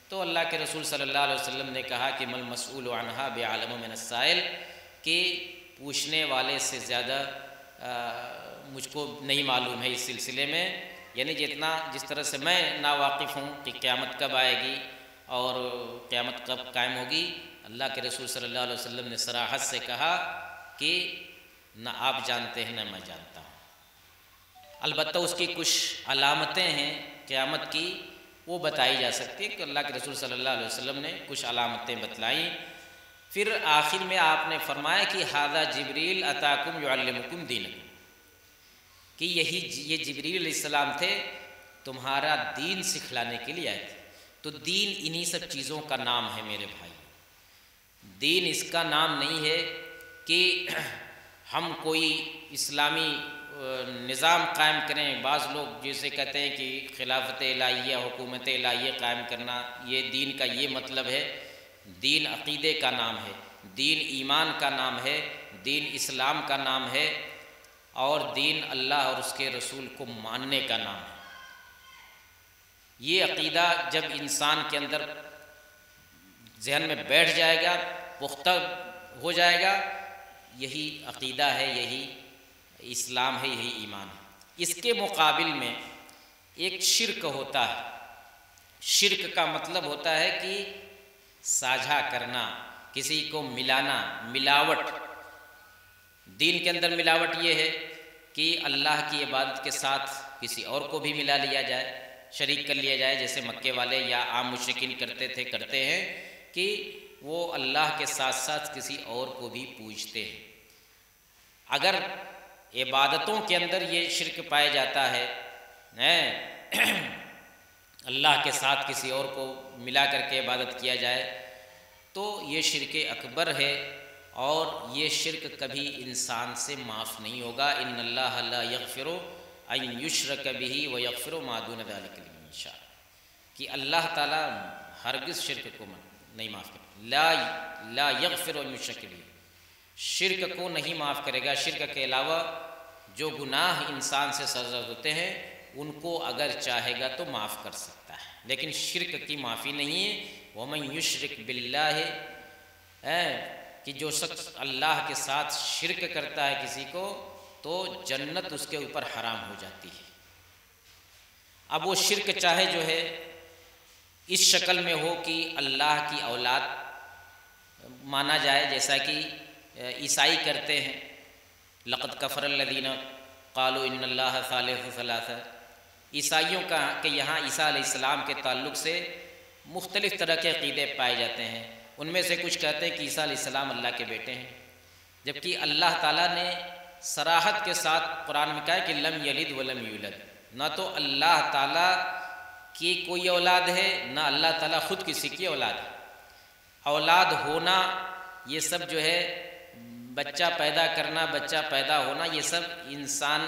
[SPEAKER 2] تو اللہ کے رسول صلی اللہ علیہ وسلم نے کہا کہ مل مسئول عنہا بعالم من السائل، کہ پوچھنے والے سے زیادہ مجھ کو نہیں معلوم ہے اس سلسلے میں، یعنی جس طرح سے میں ناواقف ہوں کہ قیامت کب آئے گی اور قیامت کب قائم ہوگی، اللہ کے رسول صلی اللہ علیہ وسلم نے صراحت سے کہا کہ نہ آپ جانتے ہیں نہ میں جانتا ہوں۔ البتہ اس کی کچھ علامتیں ہیں قیامت کی، وہ بتائی جا سکتی ہے کہ اللہ کے رسول صلی اللہ علیہ وسلم نے کچھ علامتیں بتلائیں۔ پھر آخر میں آپ نے فرمایا کہ ھذا جبریل اتاکم یعلمکم دینکم، کہ یہ جبریل علیہ السلام تھے تمہارا دین سکھلانے کے لیے آئے تھے۔ تو دین انہی سب چیزوں کا نام ہے میرے بھائی۔ دین اس کا نام نہیں ہے کہ ہم کوئی اسلامی نظام قائم کریں۔ بعض لوگ جیسے کہتے ہیں کہ خلافت الہیہ، حکومت الہیہ قائم کرنا، یہ دین کا یہ مطلب ہے۔ دین عقیدے کا نام ہے، دین ایمان کا نام ہے، دین اسلام کا نام ہے، اور دین اللہ اور اس کے رسول کو ماننے کا نام ہے۔ یہ عقیدہ جب انسان کے اندر ذہن میں بیٹھ جائے گا، پختہ ہو جائے گا، یہی عقیدہ ہے، یہی اسلام ہے، یہی ایمان ہے۔ اس کے مقابل میں ایک شرک ہوتا ہے۔ شرک کا مطلب ہوتا ہے کہ ساجھا کرنا، کسی کو ملانا، ملاوٹ۔ دین کے اندر ملاوٹ یہ ہے کہ اللہ کی عبادت کے ساتھ کسی اور کو بھی ملا لیا جائے، شریک کر لیا جائے، جیسے مکے والے یا عام مشرکین کرتے ہیں کہ وہ اللہ کے ساتھ ساتھ کسی اور کو بھی پوجتے ہیں۔ اگر عبادتوں کے اندر یہ شرک پایا جاتا ہے، اللہ کے ساتھ کسی اور کو ملا کر کے عبادت کیا جائے، تو یہ شرک اکبر ہے، اور یہ شرک کبھی انسان سے معاف نہیں ہوگا۔ ان اللہ لا یغفر ان یشرک بہ ویغفر ما دون ذلک لمن یشاء، کہ اللہ تعالیٰ ہرگز شرک کو نہیں معاف کرے۔ لا یغفر ان یشرک بہ، شرک کو نہیں معاف کرے گا۔ شرک کے علاوہ جو گناہ انسان سے سرزد ہوتے ہیں ان کو اگر چاہے گا تو معاف کر سکتا ہے، لیکن شرک کی معافی نہیں ہے۔ وَمَن يُشْرِكْ بِاللَّهِ، کہ جو شخص اللہ کے ساتھ شرک کرتا ہے کسی کو، تو جنت اس کے اوپر حرام ہو جاتی ہے۔ اب وہ شرک چاہے جو ہے اس شکل میں ہو کہ اللہ کی اولاد مانا جائے، جیسا کہ عیسائی کرتے ہیں، لقد کفر الذین قالوا ان اللہ ثالث ثلاثہ۔ عیسائیوں کا کہ یہاں عیسیٰ علیہ السلام کے تعلق سے مختلف طرح کے عقیدے پائے جاتے ہیں۔ ان میں سے کچھ کہتے ہیں کہ عیسیٰ علیہ السلام اللہ کے بیٹے ہیں، جبکہ اللہ تعالیٰ نے صراحت کے ساتھ قرآن میں کہا ہے کہ لم یلد ولم یولد، نہ تو اللہ تعالیٰ کی کوئی اولاد ہے، نہ اللہ تعالیٰ خود کسی کی اولاد ہے۔ اولاد ہونا یہ سب جو ہے، بچہ پیدا کرنا، بچہ پیدا ہونا، یہ سب انسان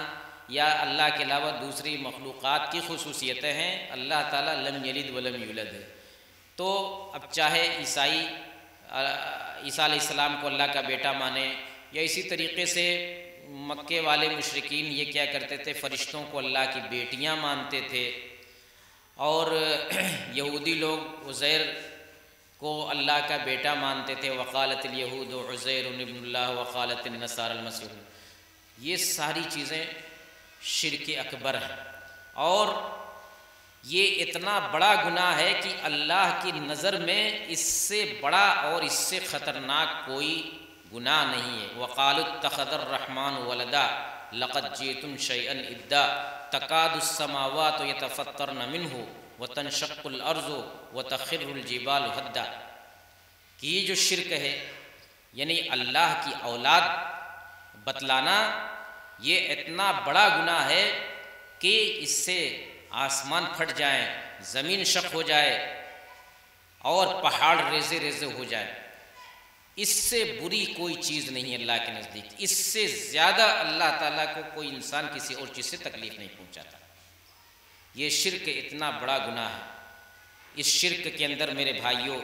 [SPEAKER 2] یا اللہ کے علاوہ دوسری مخلوقات کی خصوصیتیں ہیں۔ اللہ تعالیٰ لم یلد ولم یولد ہے۔ تو اب چاہے عیسائی عیسیٰ علیہ السلام کو اللہ کا بیٹا مانے، یا اسی طریقے سے مکے والے مشرکین یہ کیا کرتے تھے، فرشتوں کو اللہ کی بیٹیاں مانتے تھے، اور یہودی لوگ عزیر کو اللہ کا بیٹا مانتے تھے۔ وقالت الیہود عزیر ابن اللہ وقالت النصارى المسیح۔ یہ ساری چیزیں شرک اکبر ہیں، اور یہ اتنا بڑا گناہ ہے کہ اللہ کی نظر میں اس سے بڑا اور اس سے خطرناک کوئی گناہ نہیں ہے۔ وقالوا اتخذ الرحمن ولدا لقد جئتم شیئا ادا تکاد السماوات یتفطرن منہ وتنشق الارض وتخر الجبال ہدا، کہ یہ جو شرک ہے، یعنی اللہ کی اولاد بتلانا، یہ اتنا بڑا گناہ ہے کہ اس سے آسمان پھٹ جائیں، زمین شق ہو جائے، اور پہاڑ ریزے ریزے ہو جائے۔ اس سے بری کوئی چیز نہیں اللہ کے نزدیک، اس سے زیادہ اللہ تعالیٰ کو کوئی انسان کسی اور چیز سے تکلیف نہیں پہنچاتا۔ یہ شرک اتنا بڑا گناہ ہے۔ اس شرک کے اندر میرے بھائیوں،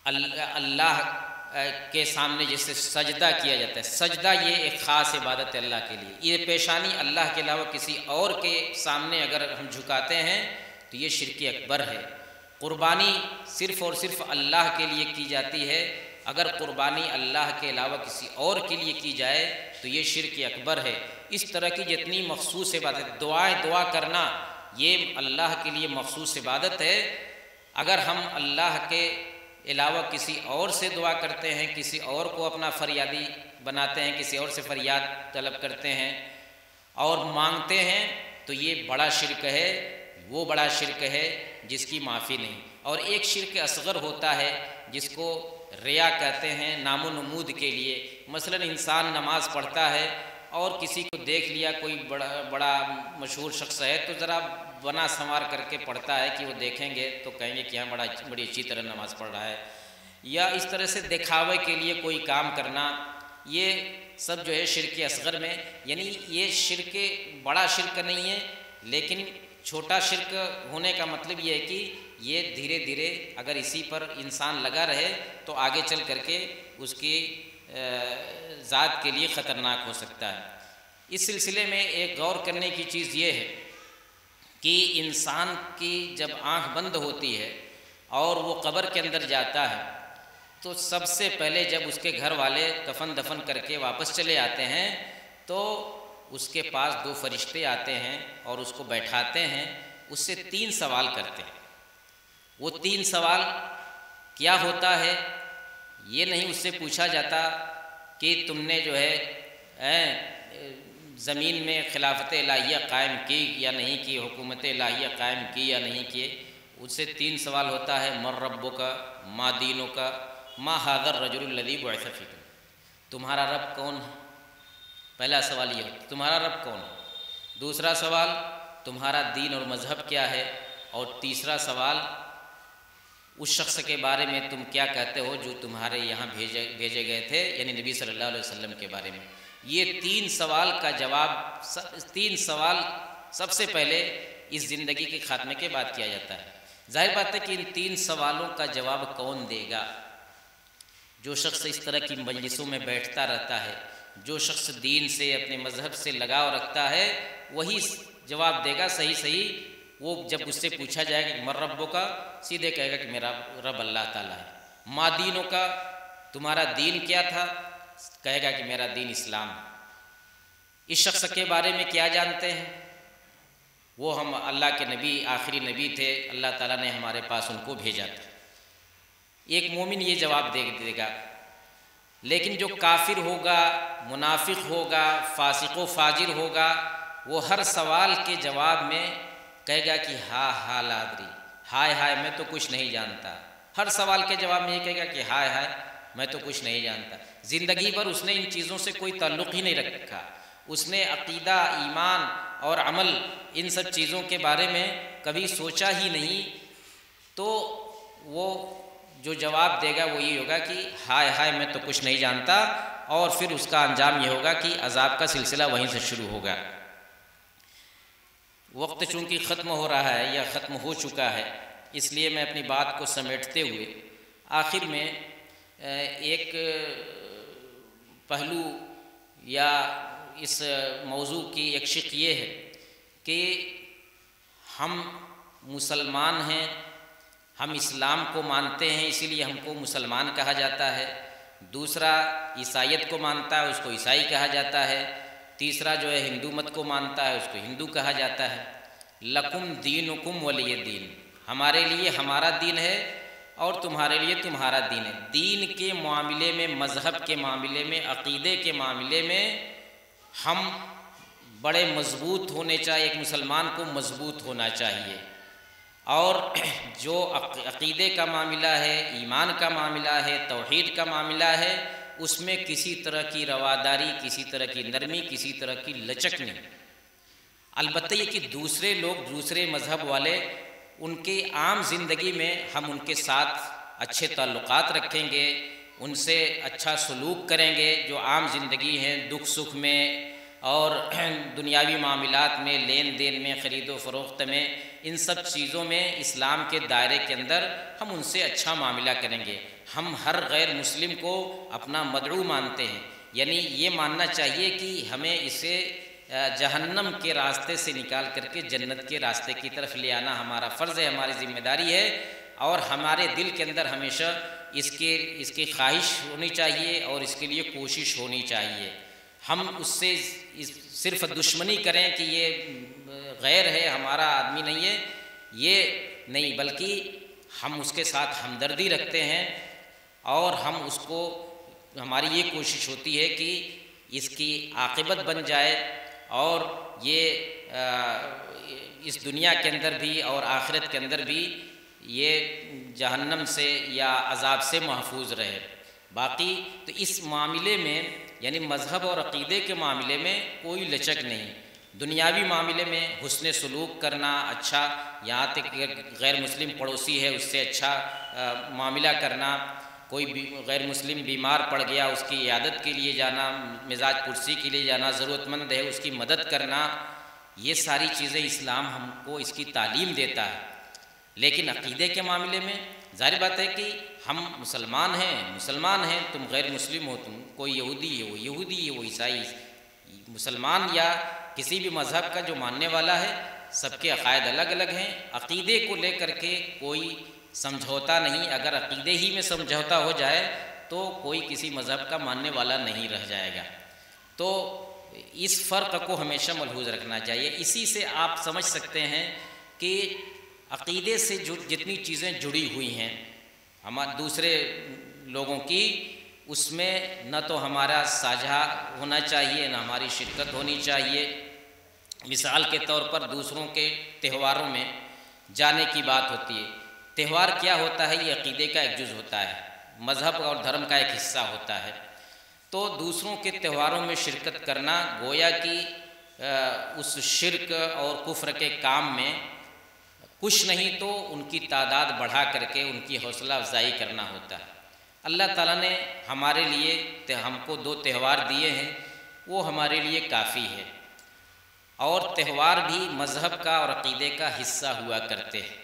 [SPEAKER 2] اللہ کے سامنے جیسے سجدہ کیا جاتا ہے، سجدہ یہ ایک خاص عبادت ہے اللہ کے لیے، یہ پیشانی اللہ کے علاوہ کسی اور کے سامنے اگر ہم جھکاتے ہیں تو یہ شرک اکبر ہے۔ قربانی صرف اور صرف اللہ کے لیے کی جاتی ہے، اگر قربانی اللہ کے علاوہ کسی اور کے لیے کی جائے تو یہ شرک اکبر ہے۔ اس طرح کی جتنی مخصوص عبادت، دعا کرنا یہ اللہ کے لیے مخصوص عبادت ہے۔ اگر ہم اللہ کے علاوہ کسی اور سے دعا کرتے ہیں، کسی اور کو اپنا فریادی بناتے ہیں، کسی اور سے فریاد طلب کرتے ہیں اور مانگتے ہیں تو یہ بڑا شرک ہے، وہ بڑا شرک ہے جس کی معافی نہیں۔ اور ایک شرک اصغر ہوتا ہے جس کو ریا کہتے ہیں، نام و نمود کے لیے۔ مثلا انسان نماز پڑھتا ہے اور کسی کو دیکھ لیا، کوئی بڑا مشہور شخص ہے تو ذرا بنا سنوار کر کے پڑھتا ہے کہ وہ دیکھیں گے تو کہیں گے کہ ہاں بڑی اچھی طرح نماز پڑھ رہا ہے، یا اس طرح سے دکھاوے کے لیے کوئی کام کرنا، یہ سب جو ہے شرک اصغر میں، یعنی یہ شرک بڑا شرک نہیں ہے، لیکن چھوٹا شرک ہونے کا مطلب یہ ہے کہ یہ دھیرے دھیرے اگر اسی پر انسان لگا رہے تو آگے چل کر کے اس کی ذات کے لیے خطرناک ہو سکتا ہے۔ اس سلسلے میں ایک غور کرنے کی چیز یہ ہے کہ انسان کی جب آنکھ بند ہوتی ہے اور وہ قبر کے اندر جاتا ہے تو سب سے پہلے جب اس کے گھر والے کفن دفن کر کے واپس چلے آتے ہیں تو اس کے پاس دو فرشتے آتے ہیں اور اس کو بیٹھاتے ہیں، اس سے 3 سوال کرتے ہیں۔ وہ 3 سوال کیا ہوتا ہے؟ یہ نہیں اس سے پوچھا جاتا کہ تم نے جو ہے زمین میں خلافت الہیہ قائم کی یا نہیں کی، حکومت الہیہ قائم کی یا نہیں کی۔ اس سے 3 سوال ہوتا ہے، من ربک، ما دینک، ما ھذا الرجل الذی بعث فیکم۔ تمہارا رب کون ہے؟ پہلا سوال یہ ہے، تمہارا رب کون ہے؟ دوسرا سوال، تمہارا دین اور مذہب کیا ہے؟ اور تیسرا سوال، اس شخص کے بارے میں تم کیا کہتے ہو جو تمہارے یہاں بھیجے گئے تھے، یعنی نبی صلی اللہ علیہ وسلم کے بارے میں۔ یہ 3 سوال کا جواب، 3 سوال سب سے پہلے اس زندگی کے خاتمے کے بعد کیا جاتا ہے۔ ظاہر بات ہے کہ ان 3 سوالوں کا جواب کون دے گا؟ جو شخص اس طرح کی مجلسوں میں بیٹھتا رہتا ہے، جو شخص دین سے، اپنے مذہب سے لگاؤ رکھتا ہے، وہی جواب دے گا صحیح۔ وہ جب اس سے پوچھا جائے کہ من ربک کا، سیدھے کہے گا کہ میرا رب اللہ تعالیٰ ہے۔ ما دینوں کا، تمہارا دین کیا تھا؟ کہے گا کہ میرا دین اسلام ہے۔ اس شخص کے بارے میں کیا جانتے ہیں؟ وہ ہم اللہ کے نبی، آخری نبی تھے، اللہ تعالیٰ نے ہمارے پاس ان کو بھیجا تھا۔ ایک مومن یہ جواب دے گا، لیکن جو کافر ہوگا، منافق ہوگا، فاسق و فاجر ہوگا، وہ ہر سوال کے جواب میں کہے گا کہ ہا لا ادری، ہائے میں تو کچھ نہیں جانتا۔ ہر سوال کے جواب میں یہ کہے گا کہ ہائے میں تو کچھ نہیں جانتا۔ زندگی بھر اس نے ان چیزوں سے کوئی تعلق ہی نہیں رکھا، اس نے عقیدہ، ایمان اور عمل، ان سب چیزوں کے بارے میں کبھی سوچا ہی نہیں، تو وہ جو جواب دے گا وہ یہ ہوگا کہ ہائے میں تو کچھ نہیں جانتا، اور پھر اس کا انجام یہ ہوگا کہ عذاب کا سلسلہ وہیں سے شروع ہوگا۔ وقت چونکہ ختم ہو رہا ہے یا ختم ہو چکا ہے، اس لیے میں اپنی بات کو سمیٹتے ہوئے آخر میں ایک پہلو یا اس موضوع کی ایک شق یہ ہے کہ ہم مسلمان ہیں، ہم اسلام کو مانتے ہیں، اسی لیے ہم کو مسلمان کہا جاتا ہے۔ دوسرا عیسائیت کو مانتا ہے، اس کو عیسائی کہا جاتا ہے۔ تیسرا جو ہے ہندو مت کو مانتا ہے، اس کو ہندو کہا جاتا ہے۔ لکم دینکم ولی دین، ہمارے لیے ہمارا دین ہے اور تمہارے لیے تمہارا دین ہے۔ دین کے معاملے میں، مذہب کے معاملے میں، عقیدے کے معاملے میں ہم بڑے مضبوط ہونے چاہیے، ایک مسلمان کو مضبوط ہونا چاہیے، اور جو عقیدے کا معاملہ ہے، ایمان کا معاملہ ہے، توحید کا معاملہ ہے، اس میں کسی طرح کی رواداری، کسی طرح کی نرمی، کسی طرح کی لچک نہیں۔ البتہ یہ کہ دوسرے لوگ، دوسرے مذہب والے، ان کی عام زندگی میں ہم ان کے ساتھ اچھے تعلقات رکھیں گے، ان سے اچھا سلوک کریں گے، جو عام زندگی ہے، دکھ سکھ میں اور دنیاوی معاملات میں، لین دین میں، خرید و فروخت میں، ان سب چیزوں میں اسلام کے دائرے کے اندر ہم ان سے اچھا معاملہ کریں گے۔ ہم ہر غیر مسلم کو اپنا مدعو مانتے ہیں، یعنی یہ ماننا چاہیے کہ ہمیں اسے جہنم کے راستے سے نکال کر کے جنت کے راستے کی طرف لے آنا ہمارا فرض ہے، ہماری ذمہ داری ہے، اور ہمارے دل کے اندر ہمیشہ اس کی خواہش ہونی چاہیے اور اس کے لیے کوشش ہونی چاہیے۔ ہم اس سے صرف دشمنی کریں کہ یہ غیر ہے، ہمارا آدمی نہیں ہے، یہ نہیں، بلکہ ہم اس کے ساتھ ہمدردی رکھتے ہیں، اور ہم اس کو، ہماری یہ کوشش ہوتی ہے کہ اس کی عاقبت بن جائے اور یہ اس دنیا کے اندر بھی اور آخرت کے اندر بھی یہ جہنم سے یا عذاب سے محفوظ رہے۔ باقی تو اس معاملے میں، یعنی مذہب اور عقیدے کے معاملے میں کوئی لچک نہیں۔ دنیاوی معاملے میں حسن سلوک کرنا، اچھا، یہاں تک کہ غیر مسلم پڑوسی ہے اس سے اچھا معاملہ کرنا، کوئی غیر مسلم بیمار پڑ گیا اس کی عیادت کے لیے جانا، مزاج پرسی کے لیے جانا، ضرورت مند ہے اس کی مدد کرنا، یہ ساری چیزیں اسلام ہم کو اس کی تعلیم دیتا ہے۔ لیکن عقیدے کے معاملے میں ظاہر بات ہے کہ ہم مسلمان ہیں، تم غیر مسلم ہو، تم کوئی یہودی ہے وہ یہودی ہے، وہ عیسائی، مسلمان یا کسی بھی مذہب کا جو ماننے والا ہے، سب کے عقائد الگ الگ ہیں۔ عقیدے کو لے کر کے کوئی سمجھوتا نہیں، اگر عقیدے ہی میں سمجھوتا ہو جائے تو کوئی کسی مذہب کا ماننے والا نہیں رہ جائے گا۔ تو اس فرق کو ہمیشہ ملحوظ رکھنا چاہیے۔ اسی سے آپ سمجھ سکتے ہیں کہ عقیدے سے جتنی چیزیں جڑی ہوئی ہیں دوسرے لوگوں کی، اس میں نہ تو ہمارا ساجھا ہونا چاہیے، نہ ہماری شرکت ہونی چاہیے۔ مثال کے طور پر دوسروں کے تہواروں میں جانے کی بات ہوتی ہے۔ تہوار کیا ہوتا ہے؟ یہ عقیدے کا ایک جز ہوتا ہے، مذہب اور دھرم کا ایک حصہ ہوتا ہے۔ تو دوسروں کے تہواروں میں شرکت کرنا گویا کہ اس شرک اور کفر کے کام میں کچھ نہیں تو ان کی تعداد بڑھا کر کے ان کی حوصلہ افزائی کرنا ہوتا ہے۔ اللہ تعالیٰ نے ہمارے لیے ہم کو 2 تہوار دیے ہیں، وہ ہمارے لیے کافی ہے، اور تہوار بھی مذہب کا اور عقیدے کا حصہ ہوا کرتے ہیں۔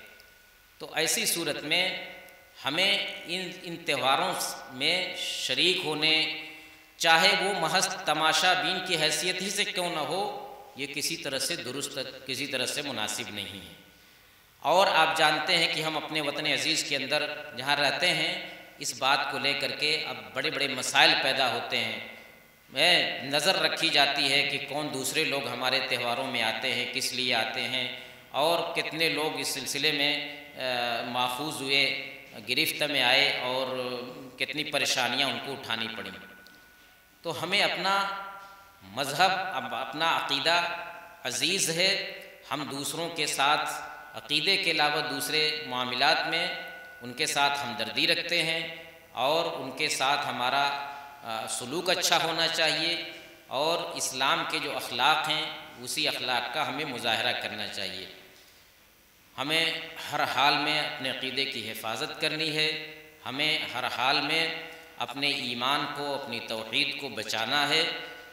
[SPEAKER 2] تو ایسی صورت میں ہمیں ان تہواروں میں شریک ہونے، چاہے وہ محض تماشا بین کی حیثیت ہی سے کیوں نہ ہو، یہ کسی طرح سے درست، کسی طرح سے مناسب نہیں ہے۔ اور آپ جانتے ہیں کہ ہم اپنے وطن عزیز کے اندر جہاں رہتے ہیں، اس بات کو لے کر کے اب بڑے بڑے مسائل پیدا ہوتے ہیں، نظر رکھی جاتی ہے کہ کون دوسرے لوگ ہمارے تہواروں میں آتے ہیں، کس لیے آتے ہیں، اور کتنے لوگ اس سلسلے میں ماخوذ ہوئے، گرفت میں آئے، اور کتنی پریشانیاں ان کو اٹھانی پڑیں۔ تو ہمیں اپنا مذہب، اپنا عقیدہ عزیز ہے، ہم دوسروں کے ساتھ عقیدے کے علاوہ دوسرے معاملات میں ان کے ساتھ ہمدردی رکھتے ہیں، اور ان کے ساتھ ہمارا سلوک اچھا ہونا چاہیے، اور اسلام کے جو اخلاق ہیں اسی اخلاق کا ہمیں مظاہرہ کرنا چاہیے۔ ہمیں ہر حال میں اپنے عقیدے کی حفاظت کرنی ہے، ہمیں ہر حال میں اپنے ایمان کو، اپنی توحید کو بچانا ہے۔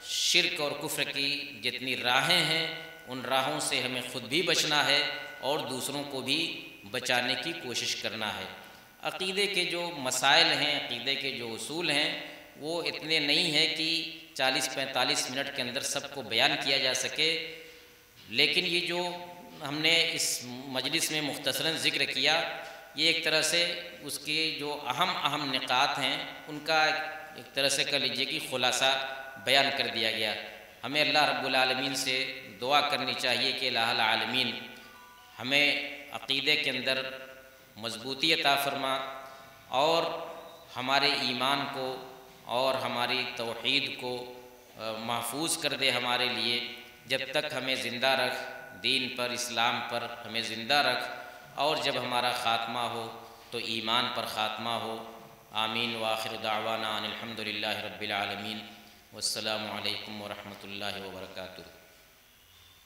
[SPEAKER 2] شرک اور کفر کی جتنی راہیں ہیں ان راہوں سے ہمیں خود بھی بچنا ہے اور دوسروں کو بھی بچانے کی کوشش کرنا ہے۔ عقیدے کے جو مسائل ہیں، عقیدے کے جو اصول ہیں، وہ اتنے نہیں ہیں کہ 40-45 منٹ کے اندر سب کو بیان کیا جا سکے، لیکن یہ جو ہم نے اس مجلس میں مختصراً ذکر کیا، یہ ایک طرح سے اس کے جو اہم نکات ہیں ان کا ایک طرح سے کہہ لیجیے کہ خلاصہ بیان کر دیا گیا۔ ہمیں اللہ رب العالمین سے دعا کرنی چاہیے کہ الہ العالمین ہمیں عقیدے کے اندر مضبوطی عطا فرما، اور ہمارے ایمان کو اور ہماری توحید کو محفوظ کر دے ہمارے لیے، جب تک ہمیں زندہ رکھ، دین پر، اسلام پر ہمیں زندہ رکھ، اور جب ہمارا خاتمہ ہو تو ایمان پر خاتمہ ہو۔ آمین وآخر دعوانا ان الحمد للہ رب العالمین، والسلام علیکم ورحمۃ اللہ وبرکاتہ۔